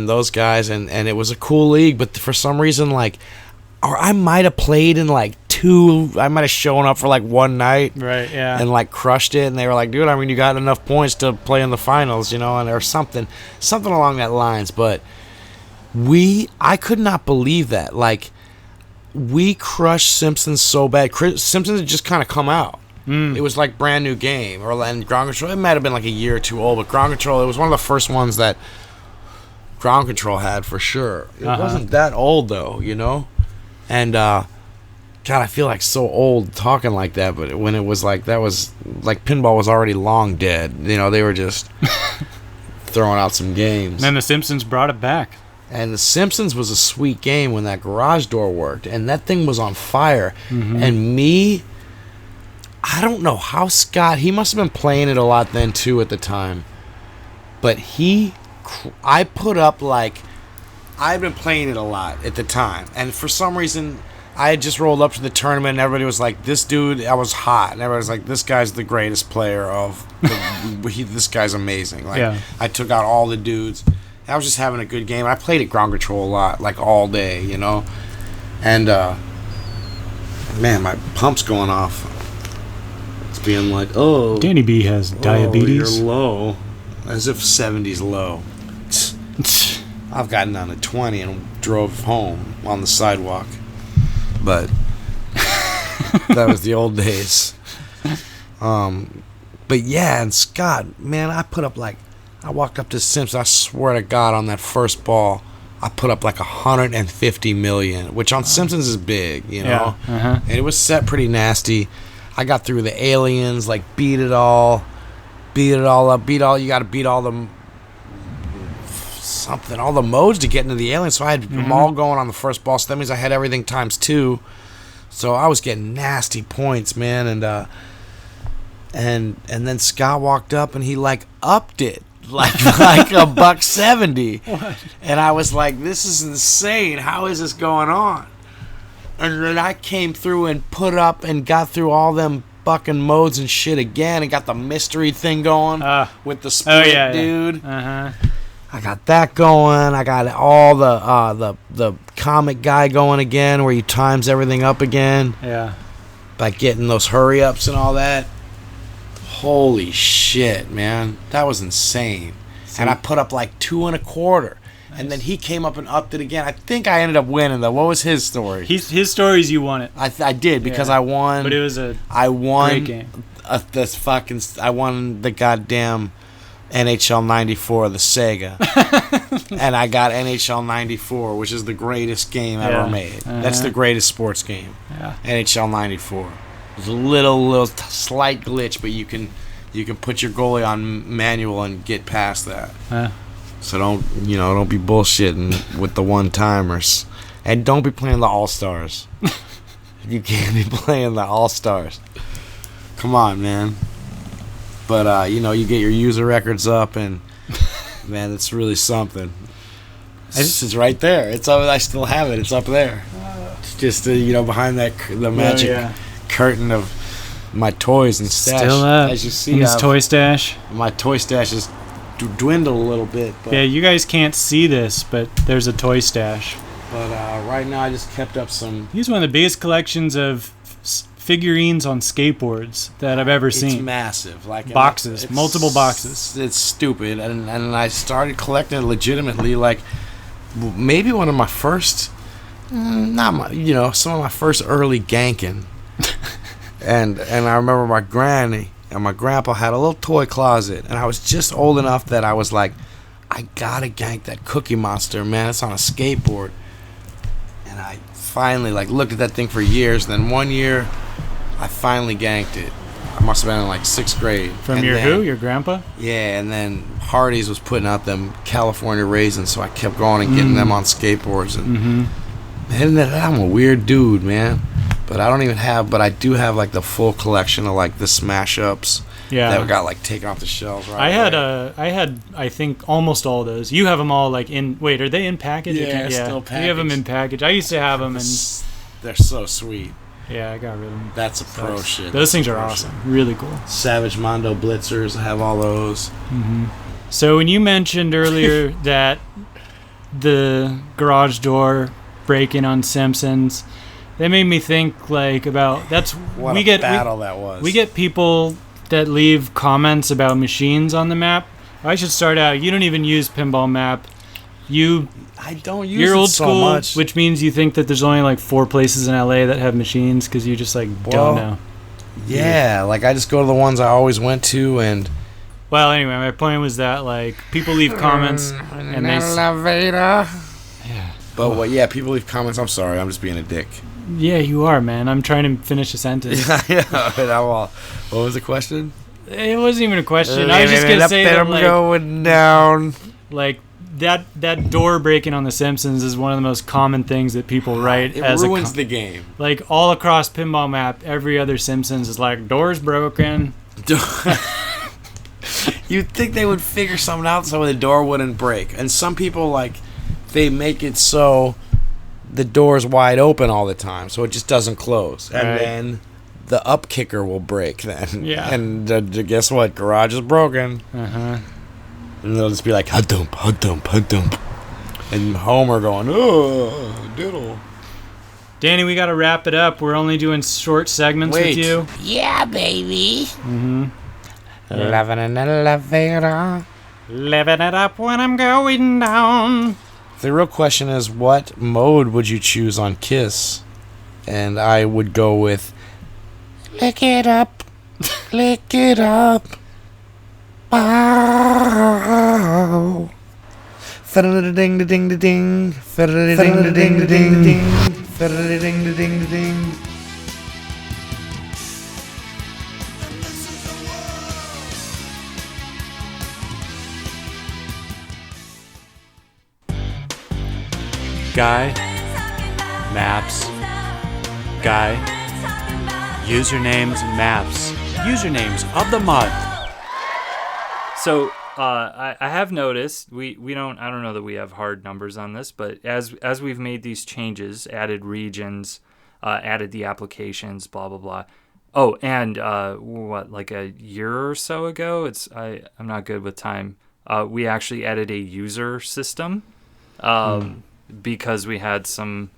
those guys, and it was a cool league. But for some reason, or I might have played in I might have shown up for one night, right? Yeah, and crushed it, and they were like, dude, I mean, you got enough points to play in the finals, and or something along that lines, but. I could not believe that. We crushed Simpsons so bad. Simpsons had just kind of come out. It was brand new game. And ground control, it might have been a year or two old, but ground control, it was one of the first ones that ground control had for sure. It wasn't that old though, And God, I feel so old talking like that, but when it was that was pinball was already long dead. They were just throwing out some games. And then the Simpsons brought it back. And The Simpsons was a sweet game when that garage door worked. And that thing was on fire. And I don't know how Scott, he must have been playing it a lot then too at the time. But I put up I'd been playing it a lot at the time. And for some reason, I had just rolled up to the tournament and everybody was like, this dude, I was hot. And everybody was like, this guy's the greatest player this guy's amazing. I took out all the dudes. I was just having a good game. I played at ground control a lot, all day, And, man, my pump's going off. It's being oh. Danny B has diabetes. You're low. As if 70's low. I've gotten down to 20 and drove home on the sidewalk. But that was the old days. But, yeah, and Scott, man, I put up I walked up to Simpsons. I swear to God, on that first ball, I put up 150 million, which on Simpsons is big, Yeah. And it was set pretty nasty. I got through the aliens, beat it all up, you got to beat all the modes to get into the aliens. So I had them all going on the first ball. So that means I had everything times 2. So I was getting nasty points, man, and then Scott walked up and he upped it. Like $1.70. What? And I was like, this is insane. How is this going on? And then I came through and put up and got through all them fucking modes and shit again. And got the mystery thing going with the split, dude. Uh-huh. I got that going. I got all the comic guy going again, where you times everything up again. Yeah. By getting those hurry ups and all that. Holy shit, man. That was insane. And I put up like 2 1/4. Nice. And then he came up and upped it again. I think I ended up winning, though. What was his story? His stories, you won it. I did, because I won. But it was a great game. I won the goddamn NHL 94, the Sega. And I got NHL 94, which is the greatest game ever made. That's the greatest sports game. Yeah. NHL 94. There's a little slight glitch, but you can put your goalie on manual and get past that. So don't be bullshitting with the one-timers. And don't be playing the All-Stars. You can't be playing the All-Stars. Come on, man. But, you get your user records up, and, man, it's really something. It's right there. It's up, I still have it. It's up there. It's just, behind the magic curtain of my toys and stash. Still up. As you see, in his toy stash. My toy stash has dwindled a little bit. But, yeah, you guys can't see this, but there's a toy stash. But right now I just kept up some... He's one of the biggest collections of figurines on skateboards that I've ever seen. It's massive. Like boxes. Multiple boxes. It's stupid. And I started collecting it legitimately, like maybe one of my first... some of my first early ganking. And I remember my granny and my grandpa had a little toy closet, and I was just old enough that I was like, I gotta gank that Cookie Monster, man. It's on a skateboard. And I finally looked at that thing for years. Then one year, I finally ganked it. I must have been in 6th grade. From your grandpa? Yeah, and then Hardee's was putting out them California raisins, so I kept going and getting them on skateboards. And man, I'm a weird dude, man. But I do have the full collection of the smash ups that got taken off the shelves. Right, I had I think almost all those. You have them all in. Wait, are they in package? Yeah, still packaged. We have them in package. I used to have them, and they're so sweet. Yeah, I got rid of them. That's a pro shit. Those things are awesome. Really cool. Savage Mondo Blitzers, I have all those. So when you mentioned earlier that the garage door break-in on Simpsons, that made me think about that was. We get people that leave comments about machines on the map. I should start out. You don't even use Pinball Map. I don't use You're it old so school, much. which means you think that there's only 4 places in LA that have machines because you just don't know. Yeah, I just go to the ones I always went to, and well, anyway, my point was that people leave comments and they elevator. Yeah. But people leave comments. I'm sorry, I'm just being a dick. Yeah, you are, man. I'm trying to finich a sentence. What was the question? It wasn't even a question. I was just gonna say that going down. That door breaking on The Simpsons is one of the most common things that people write. It ruins the game. All across Pinball Map, every other Simpsons is doors broken. You'd think they would figure something out so the door wouldn't break. And some people they make it so the door's wide open all the time, so it just doesn't close. And then the up kicker will break then. Yeah. And guess what? Garage is broken. Uh-huh. And they'll just be like, ha-dump, ha-dump, ha-dump. And Homer going, oh, diddle. Danny, we got to wrap it up. We're only doing short segments with you. Yeah, baby. Mm-hmm. Living in an elevator. Living it up when I'm going down. The real question is, what mode would you choose on Kiss? And I would go with lick it up, lick it up. Wow. Ding ding ding ding, ding ding ding ding, ding ding ding. Guy, maps, guy, usernames, maps, usernames of the month. So I have noticed I don't know that we have hard numbers on this, but as we've made these changes, added regions, added the applications, blah blah blah, Oh, and like a year or so ago, I'm not good with time. We actually added a user system, because we had some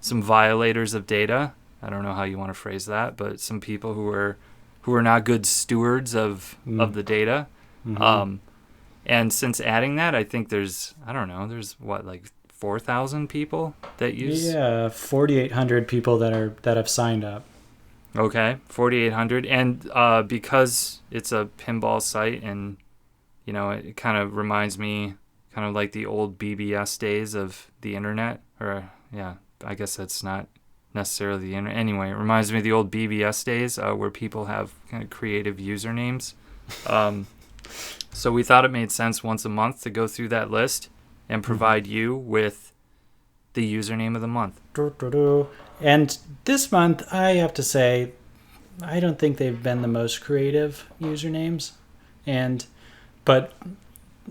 violators of data. I don't know how you want to phrase that, but some people who were not good stewards of the data. Mm-hmm. And since adding that, I think there's what, like 4,000 people that use. Yeah, 4,800 people that have signed up. Okay, 4,800, and because it's a pinball site, and it kind of reminds me, kind of like the old BBS days of the internet, or yeah, I guess that's not necessarily the internet. Anyway, it reminds me of the old BBS days, where people have kind of creative usernames. So we thought it made sense once a month to go through that list and provide you with the username of the month. And this month, I have to say, I don't think they've been the most creative usernames. But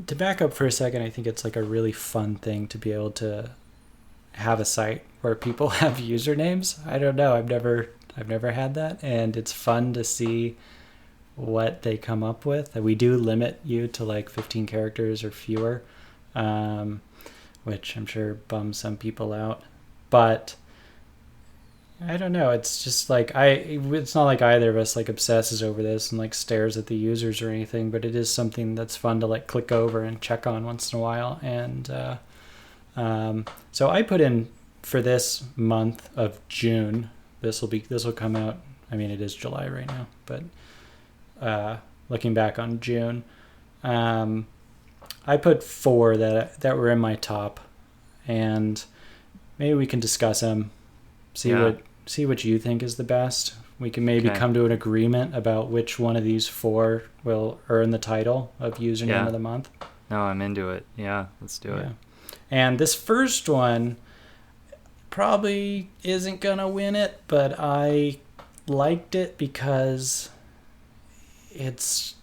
to back up for a second, I think it's like a really fun thing to be able to have a site where people have usernames. I don't know. I've never had that, and it's fun to see what they come up with. We do limit you to like 15 characters or fewer, which I'm sure bums some people out. But I don't know. It's just like it's not like either of us like obsesses over this and like stares at the users or anything, but it is something that's fun to like click over and check on once in a while. And so I put in for this month of June. This will come out. I mean, it is July right now, but looking back on June, I put 4 that were in my top, and maybe we can discuss them. See what you think is the best. We can maybe come to an agreement about which one of these 4 will earn the title of username of the month. No, I'm into it. Yeah, let's do it. And this first one probably isn't gonna win it, but I liked it because it's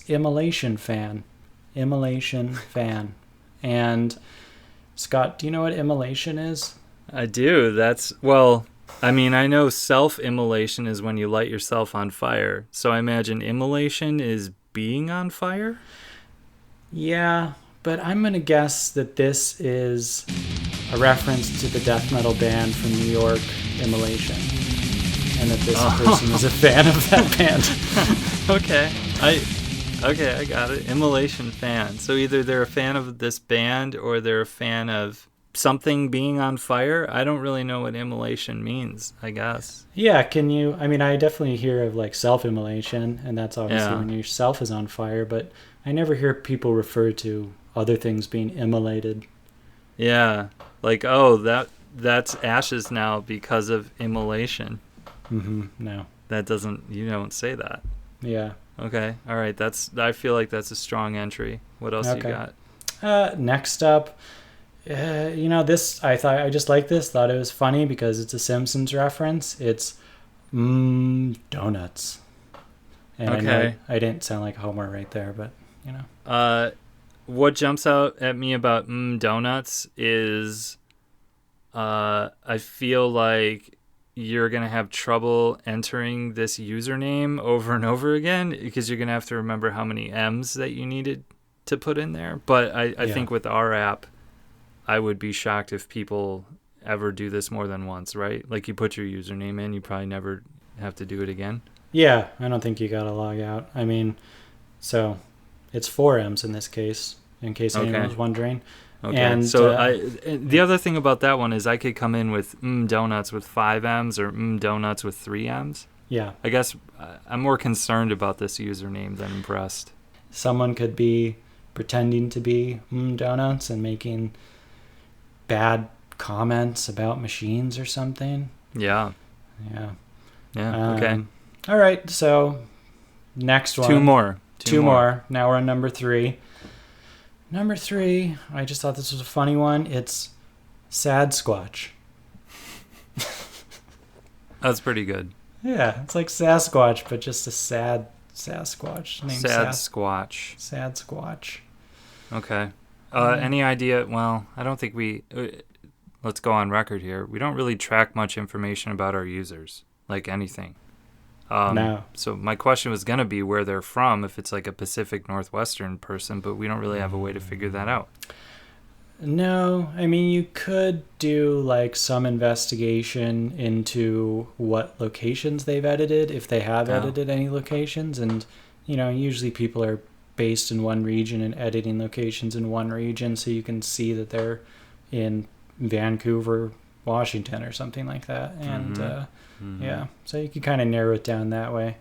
Immolation Fan. And Scott, do you know what immolation is? I do. I mean, I know self-immolation is when you light yourself on fire. So I imagine immolation is being on fire? Yeah, but I'm going to guess that this is a reference to the death metal band from New York, Immolation. And that this person is a fan of that band. Okay, I got it. Immolation fan. So either they're a fan of this band or they're a fan of something being on fire. I don't really know what immolation means, I guess. Yeah, I definitely hear of like self-immolation, and that's obviously when yourself is on fire, but I never hear people refer to other things being immolated. Yeah, like, that's ashes now because of immolation. No. You don't say that. Yeah. Okay, all right, I feel like that's a strong entry. What else you got? Next up, this, I just like this, thought it was funny because it's a Simpsons reference. It's donuts. And I know I didn't sound like Homer right there, but what jumps out at me about donuts is I feel like you're going to have trouble entering this username over and over again because you're going to have to remember how many M's that you needed to put in there. But I think with our app, I would be shocked if people ever do this more than once, right? Like you put your username in, you probably never have to do it again. Yeah, I don't think you got to log out. I mean, so it's 4 M's in this case, in case anyone was wondering. Okay. And so the other thing about that one is I could come in with donuts with 5 M's or donuts with 3 M's. Yeah. I guess I'm more concerned about this username than impressed. Someone could be pretending to be donuts and making bad comments about machines or something. Yeah. Yeah. Yeah. Okay. All right. So next one. Two more. Now we're on number 3. Number 3, I just thought this was a funny one. It's Sad Squatch. That's pretty good. Yeah, it's like Sasquatch, but just a sad Sasquatch. Sad Squatch. Sad Squatch. Okay. Any idea? Well, I don't think let's go on record here. We don't really track much information about our users, like anything. No. So my question was going to be where they're from, if it's like a Pacific Northwestern person, but we don't really have a way to figure that out. No, I mean, you could do like some investigation into what locations they've edited, if they have edited any locations. And, usually people are based in one region and editing locations in one region. So you can see that they're in Vancouver, Washington or something like that. And, yeah, so you can kind of narrow it down that way.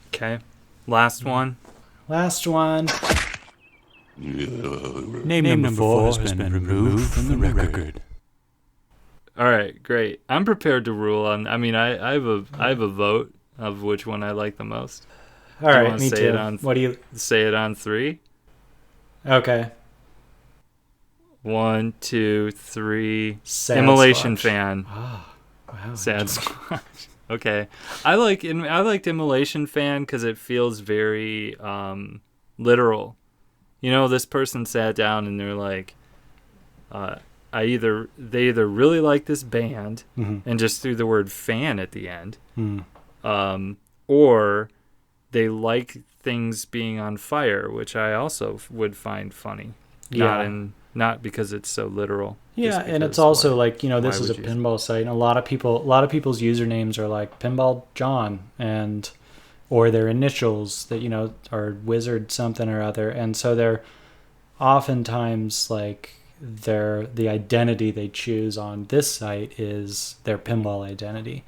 Okay. Last one. Name number 4 has been removed from the record. All right, great. I'm prepared to rule on. I mean, I have a vote of which one I like the most. All right, me too. What do you say it on 3? Okay. 1, 2, 3. Sad Immolation Squatch. fan. Oh, wow. Sad Squatch. Okay. I liked Immolation fan because it feels very literal. This person sat down and they're like, they either really like this band and just threw the word fan at the end, or they like things being on fire, which I also would find funny. Not because it's so literal. Yeah, and it's also like, this is a pinball site, and a lot of people's usernames are like Pinball John, or their initials that are Wizard something or other, and so they're oftentimes like the identity they choose on this site is their pinball identity,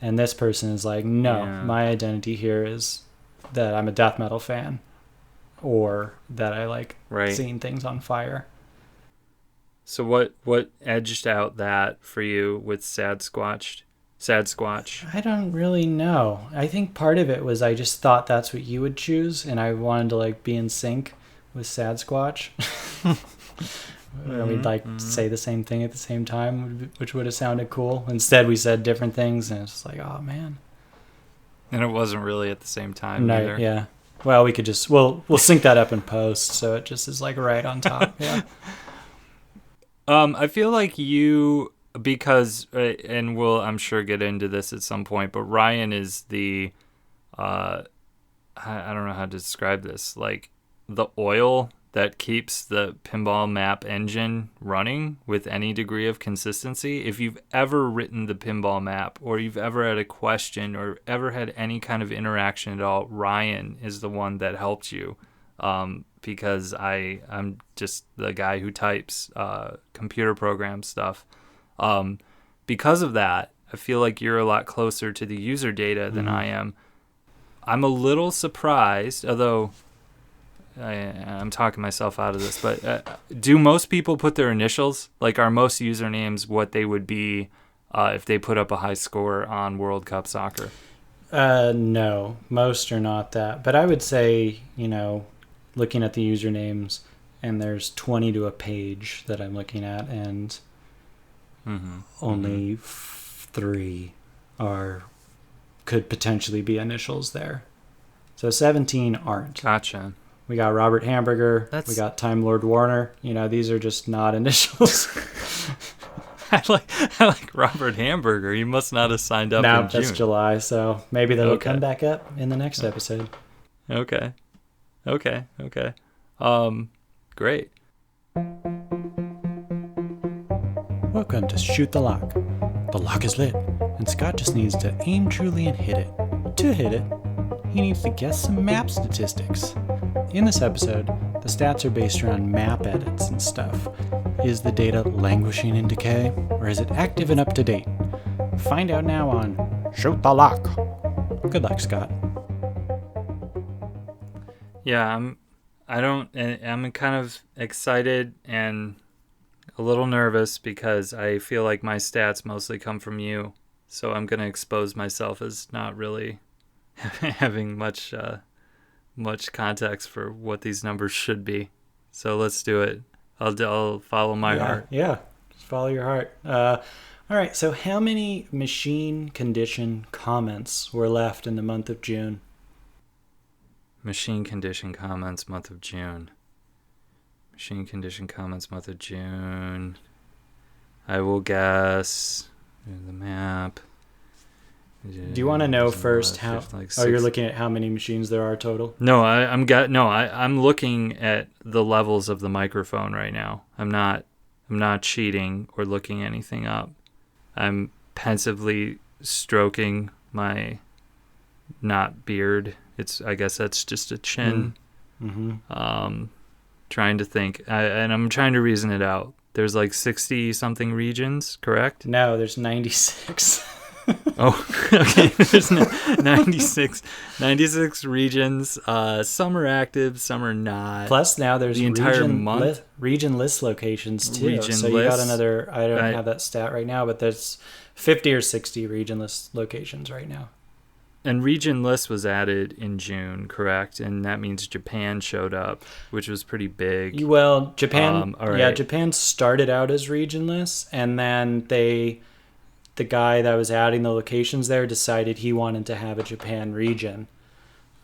and this person is like, no, my identity here is that I'm a death metal fan, or that I like seeing things on fire. So what edged out that for you with Sad Squatch? I don't really know. I think part of it was I just thought that's what you would choose, and I wanted to like be in sync with Sad Squatch. We'd say the same thing at the same time, which would have sounded cool. Instead, we said different things, and it's just like, oh man. And it wasn't really at the same time either. Yeah. Well, we could just we'll sync that up in post, so it just is like right on top. Yeah. I feel like you, because, and we'll, I'm sure, get into this at some point, but Ryan is the, I don't know how to describe this, like the oil that keeps the pinball map engine running with any degree of consistency. If you've ever written the pinball map, or you've ever had a question, or ever had any kind of interaction at all, Ryan is the one that helped you. Because I'm just the guy who types computer program stuff. Because of that, I feel like you're a lot closer to the user data than I am. I'm a little surprised, although I'm talking myself out of this, but do most people put their initials? Like, are most usernames what they would be if they put up a high score on World Cup soccer? No, most are not that. But I would say, looking at the usernames, and there's 20 to a page that I'm looking at, and only 3 could potentially be initials there. So 17 aren't. Gotcha. We got Robert Hamburger. We got Time Lord Warner. These are just not initials. I like Robert Hamburger. You must not have signed up in June. That's July, so maybe that'll come back up in the next episode. Okay. Great. Welcome to Shoot the Lock. The lock is lit, and Scott just needs to aim truly and hit it. To hit it, he needs to guess some map statistics. In this episode, the stats are based around map edits and stuff. Is the data languishing in decay, or is it active and up to date? Find out now on Shoot the Lock. Good luck, Scott. Yeah, I'm kind of excited and a little nervous because I feel like my stats mostly come from you. So I'm going to expose myself as not really having much context for what these numbers should be. So let's do it. I'll follow my heart. Yeah, just follow your heart. All right, so how many machine condition comments were left in the month of June? Machine condition comments, month of June. Machine condition comments, month of June. I will guess the map. Do you want to know There's first how? You're looking at how many machines there are total. No, I'm looking at the levels of the microphone right now. I'm not cheating or looking anything up. I'm pensively stroking my not beard. I guess that's just a chin. Mm-hmm. Trying to think, and I'm trying to reason it out. There's like 60 something regions, correct? No, there's 96. Oh, okay. There's 96 regions. Some are active, some are not. Plus now there's the entire month. Region list locations too. Region so you got another, I don't have that stat right now, but there's 50 or 60 region list locations right now. And region list was added in June, correct? And that means Japan showed up, which was pretty big. Well, Japan, all right. yeah, Japan started out as region lists, and then the guy that was adding the locations there decided he wanted to have a Japan region.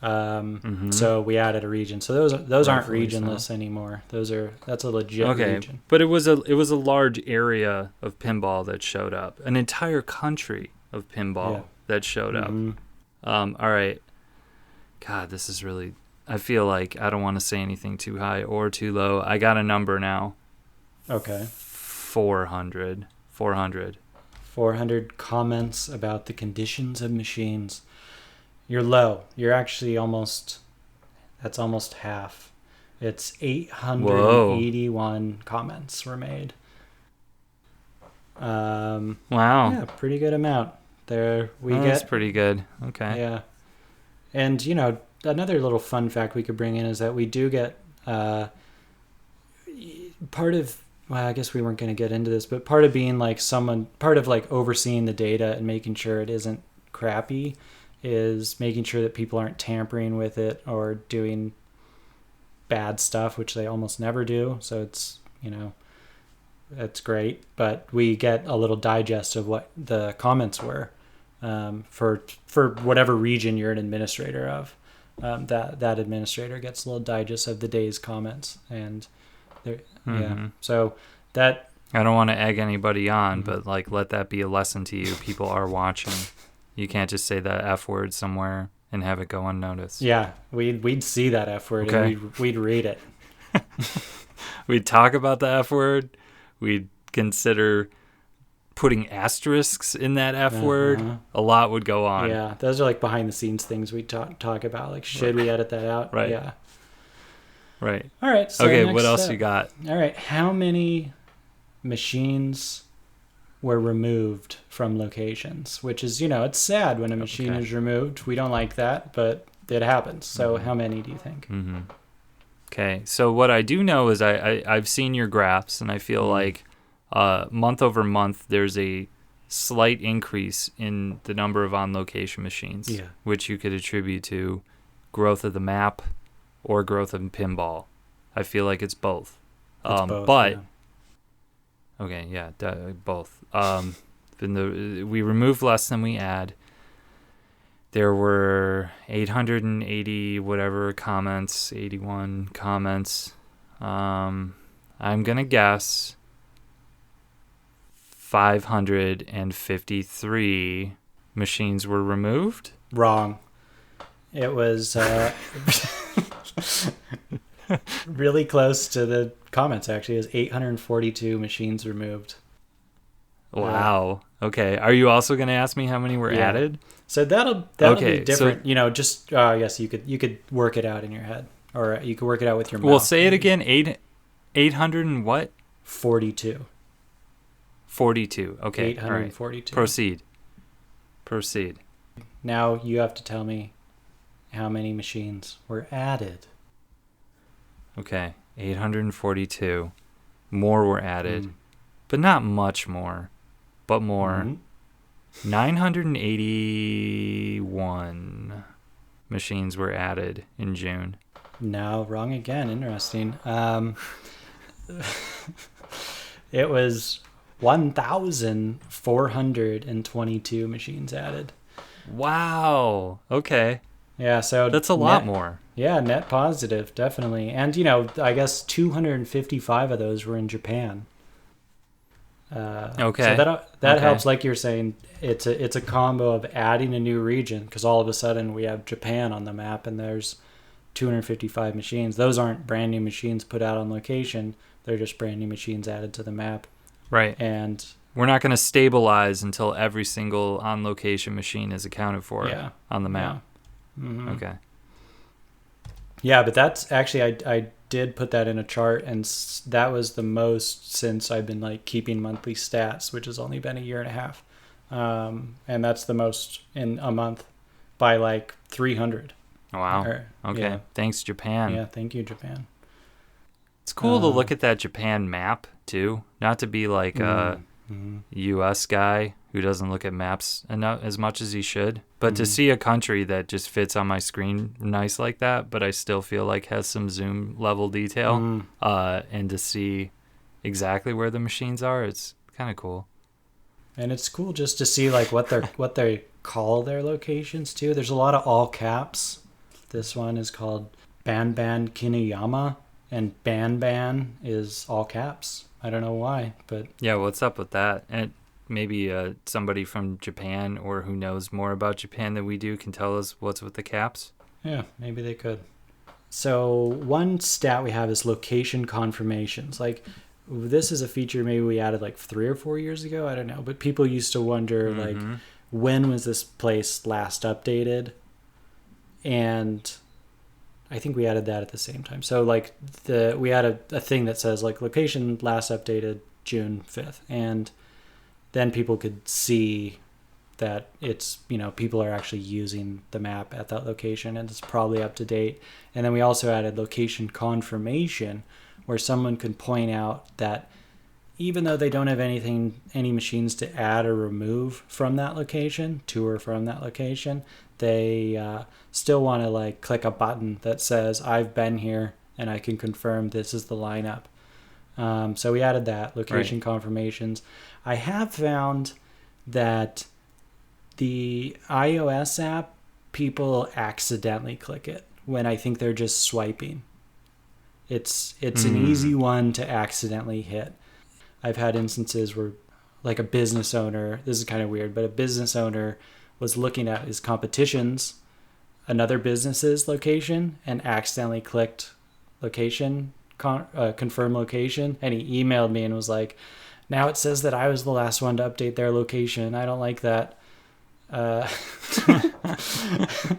So we added a region. So those aren't region lists anymore. That's a legit region. But it was a large area of pinball that showed up. An entire country of pinball that showed up. All right. God, this is really... I feel like I don't want to say anything too high or too low. I got a number now. Okay. 400. 400 comments about the conditions of machines. You're low. You're actually that's almost half. It's 881 comments were made. Wow. Yeah, pretty good amount. That's pretty good. Okay. Yeah. And, another little fun fact we could bring in is that we do get part of, well, I guess we weren't going to get into this, but part of being like part of like overseeing the data and making sure it isn't crappy is making sure that people aren't tampering with it or doing bad stuff, which they almost never do. So it's, it's great. But we get a little digest of what the comments were. For whatever region you're an administrator of, that administrator gets a little digest of the day's comments, and so that I don't want to egg anybody on, but like let that be a lesson to you. People are watching. You can't just say that F word somewhere and have it go unnoticed. Yeah, we'd see that F word and we'd read it. We'd talk about the F word. We'd consider putting asterisks in that F word. A lot would go on. Yeah, those are like behind the scenes things we talk about. Like, should we edit that out? Right. Yeah. Right. All right. So okay, what else you got? All right. How many machines were removed from locations? Which is, it's sad when a machine is removed. We don't like that, but it happens. So how many do you think? Okay. So what I do know is I've seen your graphs, and I feel like month over month, there's a slight increase in the number of on-location machines, which you could attribute to growth of the map or growth of pinball. I feel like it's both. Both. We removed less than we add. There were 880 whatever comments, 81 comments. I'm gonna guess 553 machines were removed. Wrong. It was really close to the comments, actually. It was 842 machines removed. Wow. Okay. Are you also going to ask me how many were added? So that'll be different. So, I guess you could work it out in your head, or you could work it out with your mouth. Well, say it again. 800 and what? 42. 42. Okay. 842. All right. Proceed. Now you have to tell me how many machines were added. Okay. 842. More were added, but not much more, but more. 981 machines were added in June. No, wrong again. Interesting. It was 1,422 machines added. Wow. Okay. Yeah, so that's a lot more. Yeah, net positive, definitely. And, I guess 255 of those were in Japan. Okay. So that Okay. helps. Like you're saying, it's a combo of adding a new region, because all of a sudden we have Japan on the map and there's 255 machines. Those aren't brand new machines put out on location. They're just brand new machines added to the map. Right. And We're not going to stabilize until every single on-location machine is accounted for yeah, on the map. Yeah. Mm-hmm. Okay. Yeah, but that's actually, I did put that in a chart, and that was the most since I've been like keeping monthly stats, which has only been a year and a half. And that's the most in a month by like 300. Wow. Okay. Yeah. Thanks, Japan. Yeah, thank you, Japan. It's cool to look at that Japan map, too. Not to be like a U.S. guy who doesn't look at maps enough as much as he should, but to see a country that just fits on my screen nice like that, but I still feel like has some zoom level detail, and to see exactly where the machines are, it's kind of cool. And it's cool just to see like what they call their locations too. There's a lot of all caps. This one is called Banban Kinuyama, and Banban is all caps. I don't know why, but yeah, what's up with that? And maybe somebody from Japan or who knows more about Japan than we do can tell us what's with the caps. Yeah, maybe they could. So one stat we have is location confirmations. Like, this is a feature maybe we added like 3 or 4 years ago. I don't know, but people used to wonder like, when was this place last updated? And I think we added that at the same time. So like we had a thing that says like location last updated June 5th, and then people could see that it's, people are actually using the map at that location and it's probably up to date. And then we also added location confirmation, where someone could point out that even though they don't have any machines to add or remove from that location, to or from that location, they still want to like click a button that says I've been here and I can confirm this is the lineup. So we added that, location confirmations. I have found that the iOS app, people accidentally click it when I think they're just swiping. It's an easy one to accidentally hit. I've had instances where like a business owner, this is kind of weird, but a business owner was looking at his competition's, another business's location, and accidentally clicked location, confirm location, and he emailed me and was like, now it says that I was the last one to update their location. I don't like that. And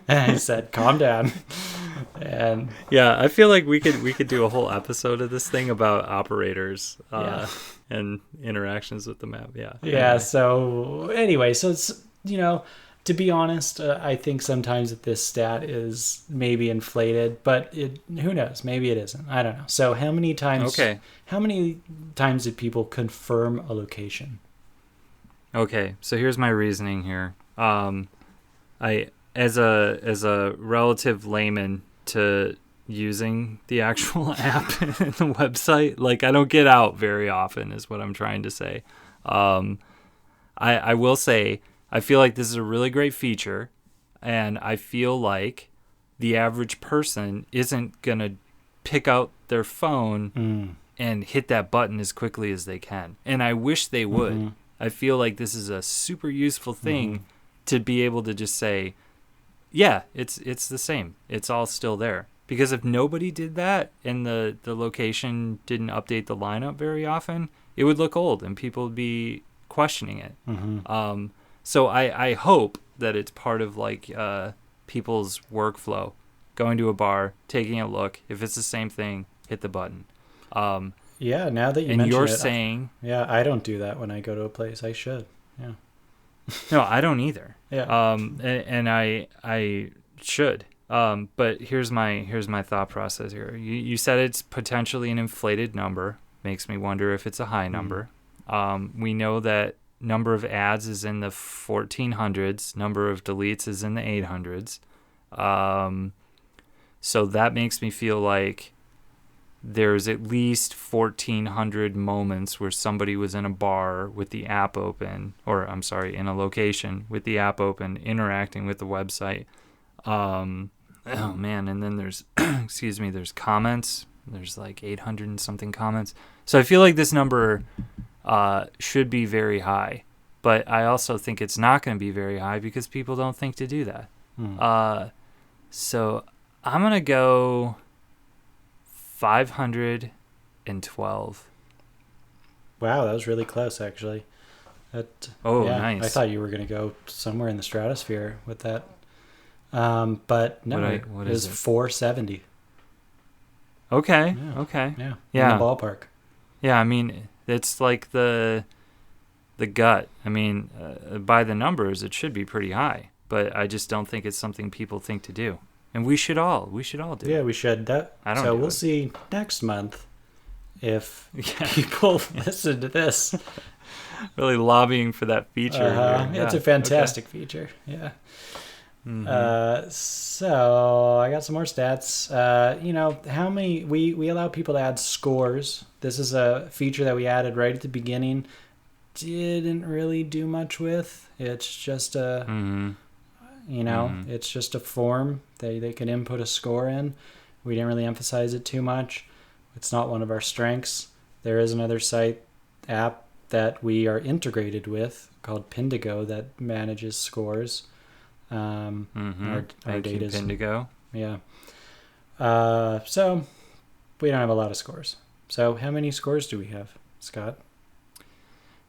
I said, calm down. And yeah, I feel like we could do a whole episode of this thing about operators and interactions with the map. Yeah. Yeah. So anyway, so it's, to be honest, I think sometimes that this stat is maybe inflated, but who knows? Maybe it isn't. I don't know. So how many times did people confirm a location? Okay, so here's my reasoning here. I as a relative layman to using the actual app and the website, like I don't get out very often is what I'm trying to say. I will say I feel like this is a really great feature, and I feel like the average person isn't going to pick out their phone and hit that button as quickly as they can. And I wish they would. I feel like this is a super useful thing to be able to just say, yeah, it's the same. It's all still there. Because if nobody did that and the location didn't update the lineup very often, it would look old and people would be questioning it. So I hope that it's part of like people's workflow, going to a bar, taking a look. If it's the same thing, hit the button. Yeah, now that you mention it. And you're saying... Yeah, I don't do that when I go to a place. I should. Yeah. No, I don't either. Yeah. And I should. But here's my thought process here. You said it's potentially an inflated number. Makes me wonder if it's a high number. We know that number of ads is in the 1400s. Number of deletes is in the 800s. So that makes me feel like there's at least 1,400 moments where somebody was in a bar with the app open, or I'm sorry, in a location with the app open, interacting with the website. Oh man, and then there's, there's comments. There's like 800 and something comments. So I feel like this number should be very high. But I also think it's not going to be very high because people don't think to do that. So I'm going to go 512. Wow, that was really close, actually. Nice. I thought you were going to go somewhere in the stratosphere with that. But no, it was 470. Okay. Yeah. Okay. Yeah. Yeah. In the ballpark. Yeah. I mean, it's like the gut. I mean, by the numbers, it should be pretty high, but I just don't think it's something people think to do. And we should all do it. Yeah, we should. We'll see next month if people listen to this. Really lobbying for that feature. Yeah, it's a fantastic feature. Yeah. So I got some more stats. How many we allow people to add scores. This is a feature that we added right at the beginning. Didn't really do much with. It's just it's just a form. They can input a score in. We didn't really emphasize it too much. It's not one of our strengths. There is another app that we are integrated with called Pindigo that manages scores. Our data is Pindigo. Yeah. So we don't have a lot of scores. So how many scores do we have, Scott?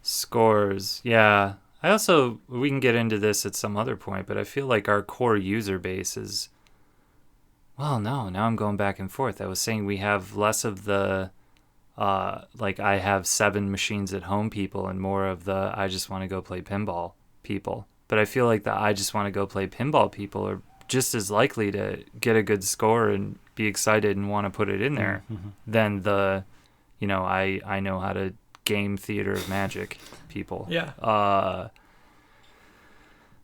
Scores. Yeah. We can get into this at some other point, but I feel like our core user base is, well, no, now I'm going back and forth. I was saying we have less of the, I have 7 machines at home people and more of the I just want to go play pinball people. But I feel like the I just want to go play pinball people are just as likely to get a good score and be excited and want to put it in there than the, I know how to game theater of magic people. Yeah.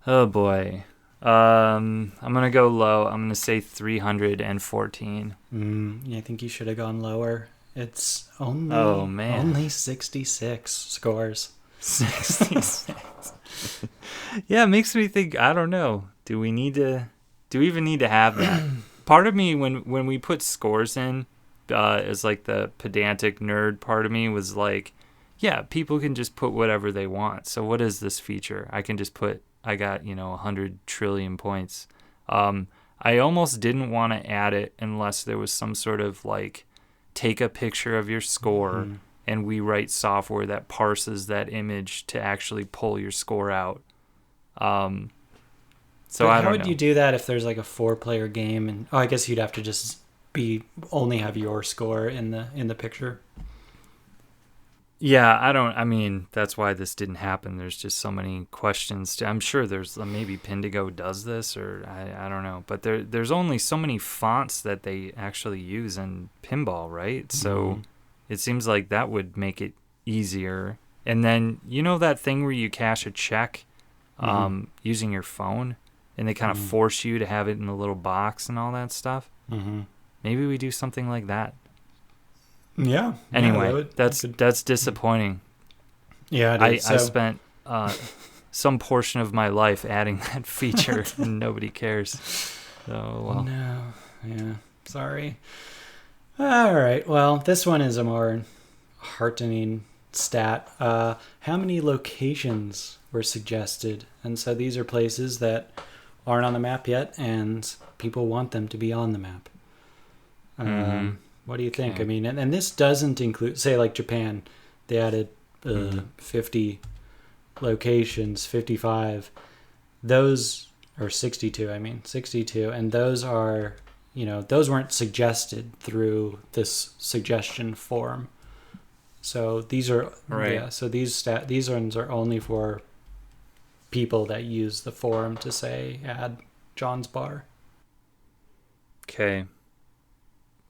Oh boy. I'm gonna go low. I'm gonna say 314. I think you should have gone lower. It's only 66 scores. 66. Yeah, it makes me think, I don't know. Do we even need to have that? Part of me, when we put scores in, as like the pedantic nerd part of me was like, yeah, people can just put whatever they want. So what is this feature? I can just put, I got, 100 trillion points. I almost didn't want to add it unless there was some sort of like, take a picture of your score and we write software that parses that image to actually pull your score out. So how would you do that if there's like a 4-player game? And I guess you'd have to just only have your score in the picture. Yeah, that's why this didn't happen. There's just so many questions. I'm sure there's maybe Pindigo does this, or I don't know. But there's only so many fonts that they actually use in pinball, right? So it seems like that would make it easier. And then, that thing where you cash a check using your phone, and they kind of force you to have it in a little box and all that stuff? Maybe we do something like that. Yeah. Anyway, that's disappointing. Yeah, I spent some portion of my life adding that feature, and nobody cares. So, well. No. Yeah. Sorry. All right. Well, this one is a more heartening stat. How many locations were suggested? And so these are places that aren't on the map yet, and people want them to be on the map. What do you think? Okay. I mean, and this doesn't include, say, like Japan. They added 50 locations, 55. Those, or 62, 62. And those are, those weren't suggested through this suggestion form. So these are, right. Yeah, so these ones are only for people that use the form to say, add John's bar. Okay.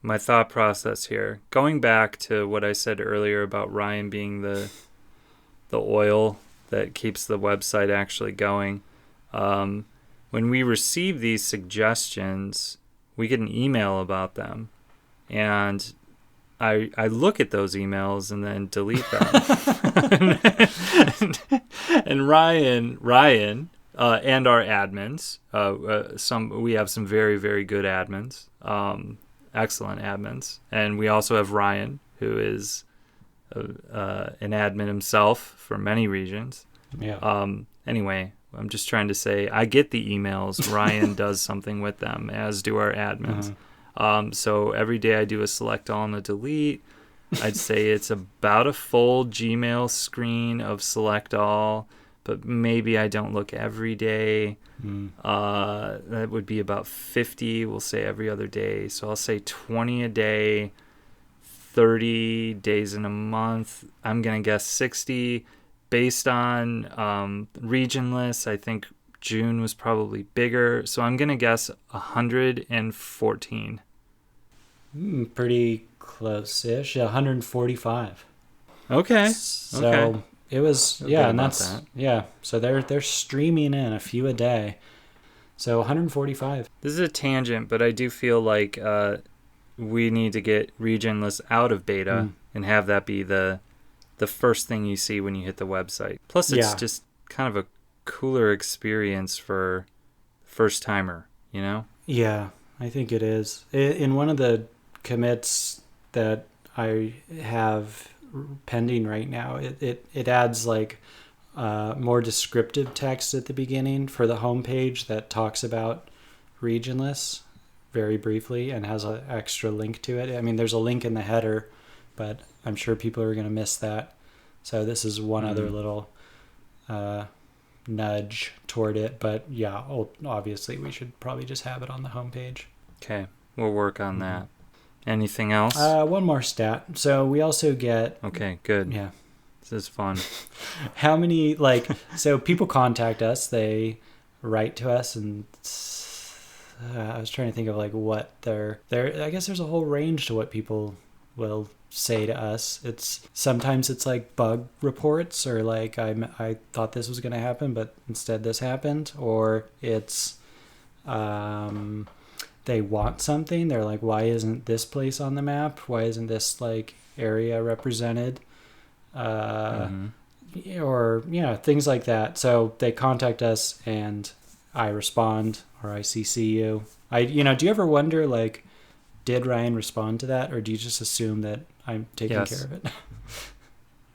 My thought process here, going back to what I said earlier about Ryan being the oil that keeps the website actually going. When we receive these suggestions, we get an email about them, and I look at those emails and then delete them. And Ryan, and our admins, we have some very, very good admins. Excellent admins, and we also have Ryan, who is an admin himself for many regions. Yeah. Anyway, I'm just trying to say I get the emails. Ryan does something with them, as do our admins. So every day I do a select all and a delete. I'd say it's about a full Gmail screen of select all, but maybe I don't look every day. That would be about 50. We'll say every other day. So I'll say 20 a day, 30 days in a month. I'm going to guess 60. Based on region lists, I think June was probably bigger. So I'm going to guess 114. Pretty close-ish. 145. Okay. So it was, Feel yeah, good and about that's that. yeah. So they're streaming in a few a day. So 145. This is a tangent, but I do feel like we need to get region lists out of beta and have that be the first thing you see when you hit the website. Plus, it's just kind of a cooler experience for first timer, you know? Yeah, I think it is. In one of the commits that I have pending right now, it adds like more descriptive text at the beginning for the homepage that talks about region lists very briefly and has an extra link to it. I mean, there's a link in the header, but I'm sure people are going to miss that. So this is one other little nudge toward it. But yeah, obviously we should probably just have it on the homepage. Okay, we'll work on that. Anything else? One more stat. So we also get... Okay, good. Yeah. This is fun. How many, like... So people contact us. They write to us and... I was trying to think of like what their I guess there's a whole range to what people will say to us. Sometimes it's like bug reports, or like I thought this was going to happen but instead this happened, or it's they want something. They're like, why isn't this place on the map? Why isn't this like area represented? Or things like that. So they contact us and I respond, or I CC you. Do you ever wonder, like, did Ryan respond to that, or do you just assume that I'm taking care of it?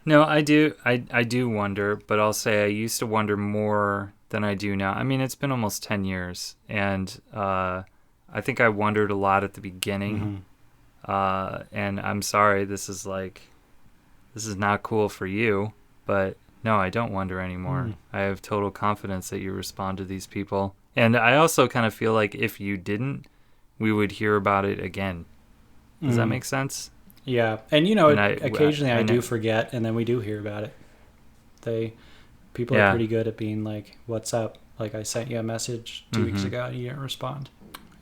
No, I do. I do wonder, but I'll say I used to wonder more than I do now. I mean, it's been almost 10 years, and I think I wondered a lot at the beginning. And I'm sorry, this is not cool for you, but no, I don't wonder anymore. I have total confidence that you respond to these people. And I also kind of feel like if you didn't, we would hear about it again. Does that make sense? Yeah. And, occasionally I do forget, and then we do hear about it. People are pretty good at being like, what's up? Like, I sent you a message 2 weeks ago and you didn't respond.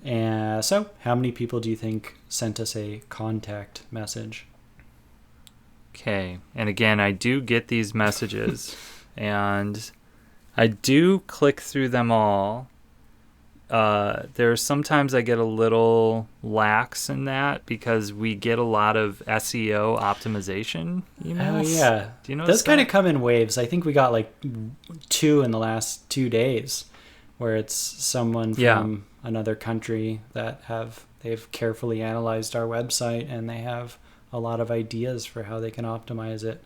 And so how many people do you think sent us a contact message? Okay. And again, I do get these messages and I do click through them all. There's sometimes I get a little lax in that because we get a lot of SEO optimization emails. Oh, yeah. Do you know those kind of come in waves? I think we got like 2 in the last 2 days where it's someone from another country that they've carefully analyzed our website and they have a lot of ideas for how they can optimize it.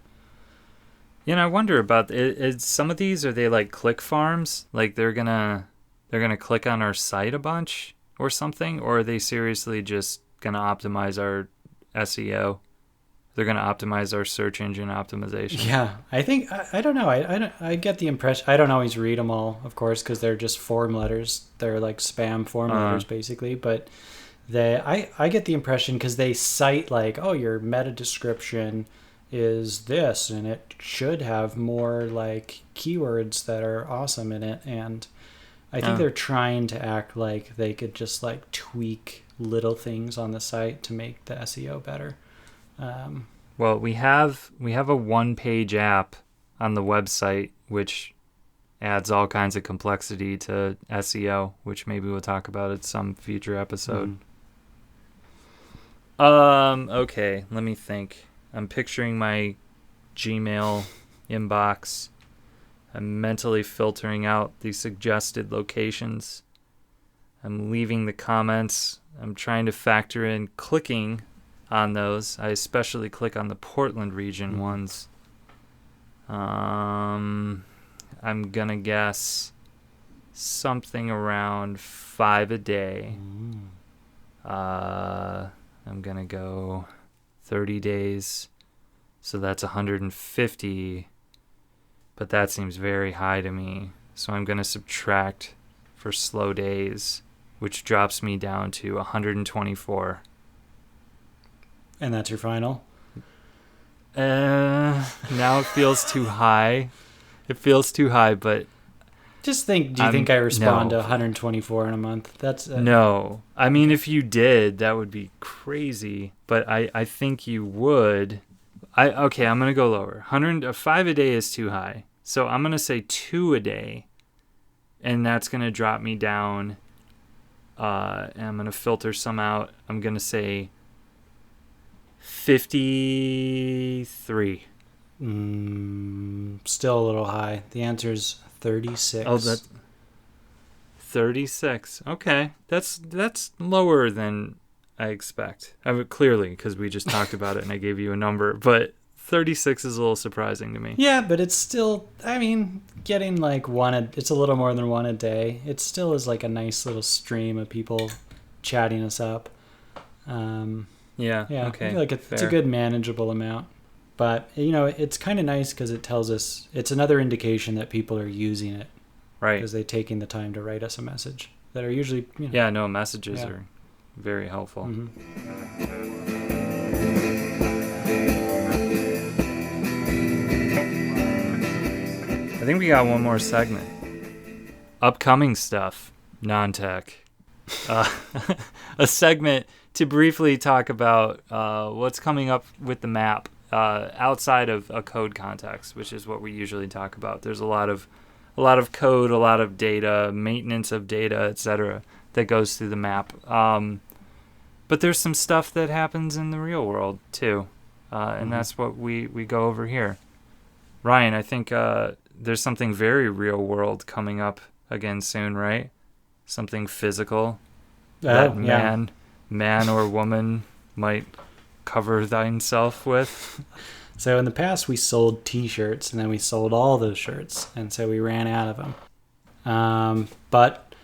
I wonder about some of these. Are they like click farms? Like they're gonna click on our site a bunch or something, or are they seriously just gonna optimize our SEO? They're gonna optimize our search engine optimization. Yeah, I think I don't know. I get the impression. I don't always read them all, of course, because they're just form letters. They're like spam form letters, basically, but. I get the impression because they cite like, oh, your meta description is this and it should have more like keywords that are awesome in it, and I think they're trying to act like they could just like tweak little things on the site to make the SEO better. Well, we have a one-page app on the website which adds all kinds of complexity to SEO, which maybe we'll talk about at some future episode. Okay, let me think. I'm picturing my Gmail inbox. I'm mentally filtering out the suggested locations. I'm leaving the comments. I'm trying to factor in clicking on those. I especially click on the Portland region ones. I'm gonna guess something around 5 a day. I'm gonna go 30 days, so that's 150, but that seems very high to me. So I'm gonna subtract for slow days, which drops me down to 124. And that's your final? Now it feels too high. It feels too high, but Just think, do you think I respond no. to 124 in a month? That's no. I mean, if you did, that would be crazy. But I think you would. Okay, I'm gonna go lower. 5 a day is too high, so I'm gonna say 2 a day, and that's gonna drop me down. And I'm gonna filter some out. I'm gonna say 53. Still a little high. The answer is 36. Oh, that's 36. Okay, that's lower than I expect. I would clearly, because we just talked about it and I gave you a number, but 36 is a little surprising to me. Yeah, but it's still, I mean, getting like it's a little more than one a day. It still is like a nice little stream of people chatting us up. Yeah. Yeah. Okay. I feel like it's a good manageable amount. But, it's kind of nice because it tells us, it's another indication that people are using it. Right. Because they're taking the time to write us a message that are usually, Yeah, no, messages are very helpful. Mm-hmm. I think we got one more segment. Upcoming stuff, non-tech. A segment to briefly talk about what's coming up with the map outside of a code context, which is what we usually talk about. There's a lot of code, a lot of data, maintenance of data, etc., that goes through the map. But there's some stuff that happens in the real world too, and that's what we go over here. Ryan, I think there's something very real world coming up again soon, right? Something physical that man or woman might cover thyself with. So in the past, we sold T-shirts, and then we sold all those shirts, and so we ran out of them. But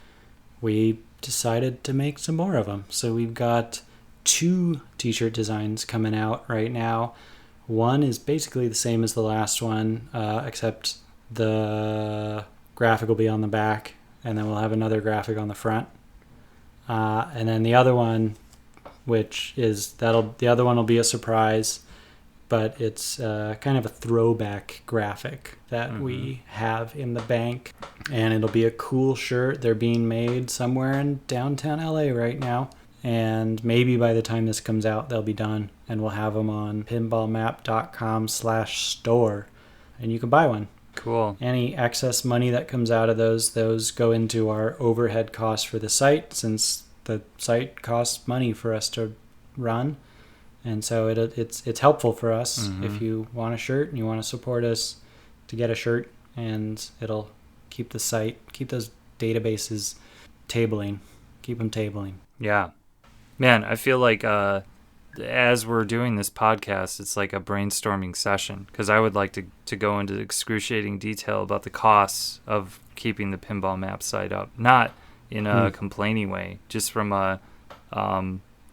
we decided to make some more of them. So we've got 2 T-shirt designs coming out right now. One is basically the same as the last one, except the graphic will be on the back, and then we'll have another graphic on the front. And then the other one, the other one will be a surprise, but it's kind of a throwback graphic that we have in the bank, and it'll be a cool shirt. They're being made somewhere in downtown LA right now, and maybe by the time this comes out, they'll be done, and we'll have them on pinballmap.com/store, and you can buy one. Cool. Any excess money that comes out of those go into our overhead costs for the site, since the site costs money for us to run. And so it's helpful for us if you want a shirt and you want to support us to get a shirt, and it'll keep those databases keep them tabling. Yeah. Man, I feel like as we're doing this podcast, it's like a brainstorming session, because I would like to go into excruciating detail about the costs of keeping the Pinball Map site up. Not in a complaining way, just from a...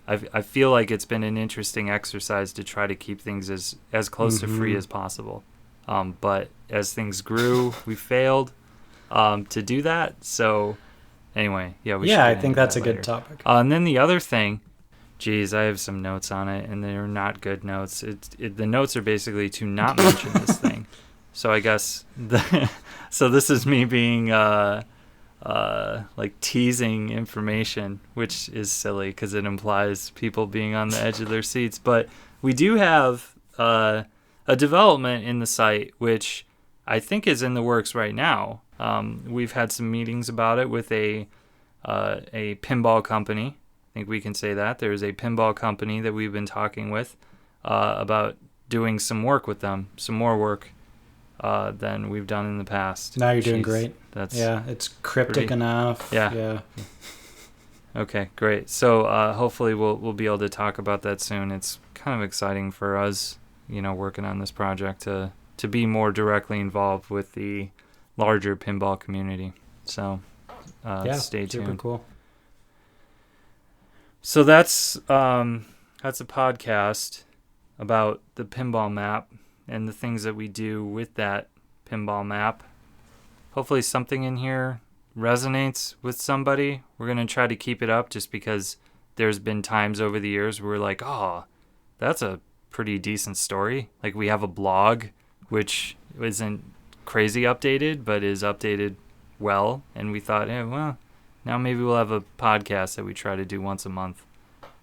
I feel like it's been an interesting exercise to try to keep things as close to free as possible. But as things grew, we failed to do that. So anyway, I think that's a good topic. And then the other thing, geez, I have some notes on it, and they're not good notes. The notes are basically to not mention this thing. So I guess so this is me being like teasing information, which is silly because it implies people being on the edge of their seats. But we do have a development in the site, which I think is in the works right now. We've had some meetings about it with a pinball company. I think we can say that. There's a pinball company that we've been talking with about doing some work with them, some more work than we've done in the past. Now you're doing great. That's it's cryptic enough. Yeah. Okay, great. So hopefully we'll be able to talk about that soon. It's kind of exciting for us, working on this project to be more directly involved with the larger pinball community. So stay tuned. Super cool. So that's a podcast about the pinball map and the things that we do with that pinball map. Hopefully something in here resonates with somebody. We're going to try to keep it up just because there's been times over the years where we're like, oh, that's a pretty decent story. Like we have a blog, which isn't crazy updated, but is updated well. And we thought, well, now maybe we'll have a podcast that we try to do once a month.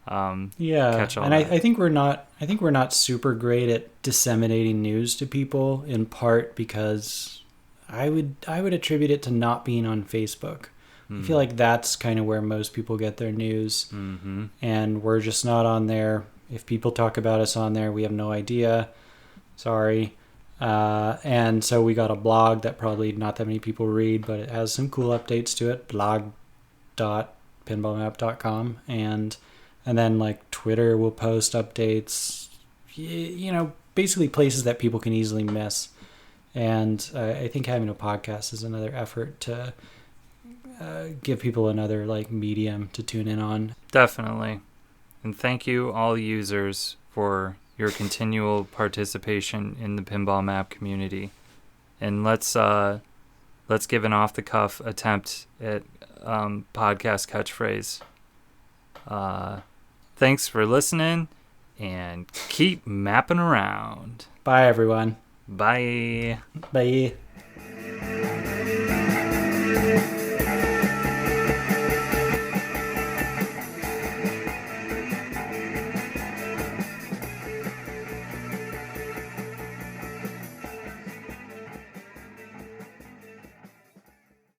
Catch all and that. I think we're not super great at disseminating news to people, in part because I would attribute it to not being on Facebook. I feel like that's kind of where most people get their news, and we're just not on there. If people talk about us on there, we have no idea. Sorry. And so we got a blog that probably not that many people read, but it has some cool updates to it. blog.pinballmap.com, and then like Twitter will post updates, basically places that people can easily miss. And I think having a podcast is another effort to give people another like medium to tune in on. Definitely. And thank you all users for your continual participation in the pinball map community. And let's give an off-the-cuff attempt at podcast catchphrase. Thanks for listening, and keep mapping around. Bye, everyone. Bye. Bye.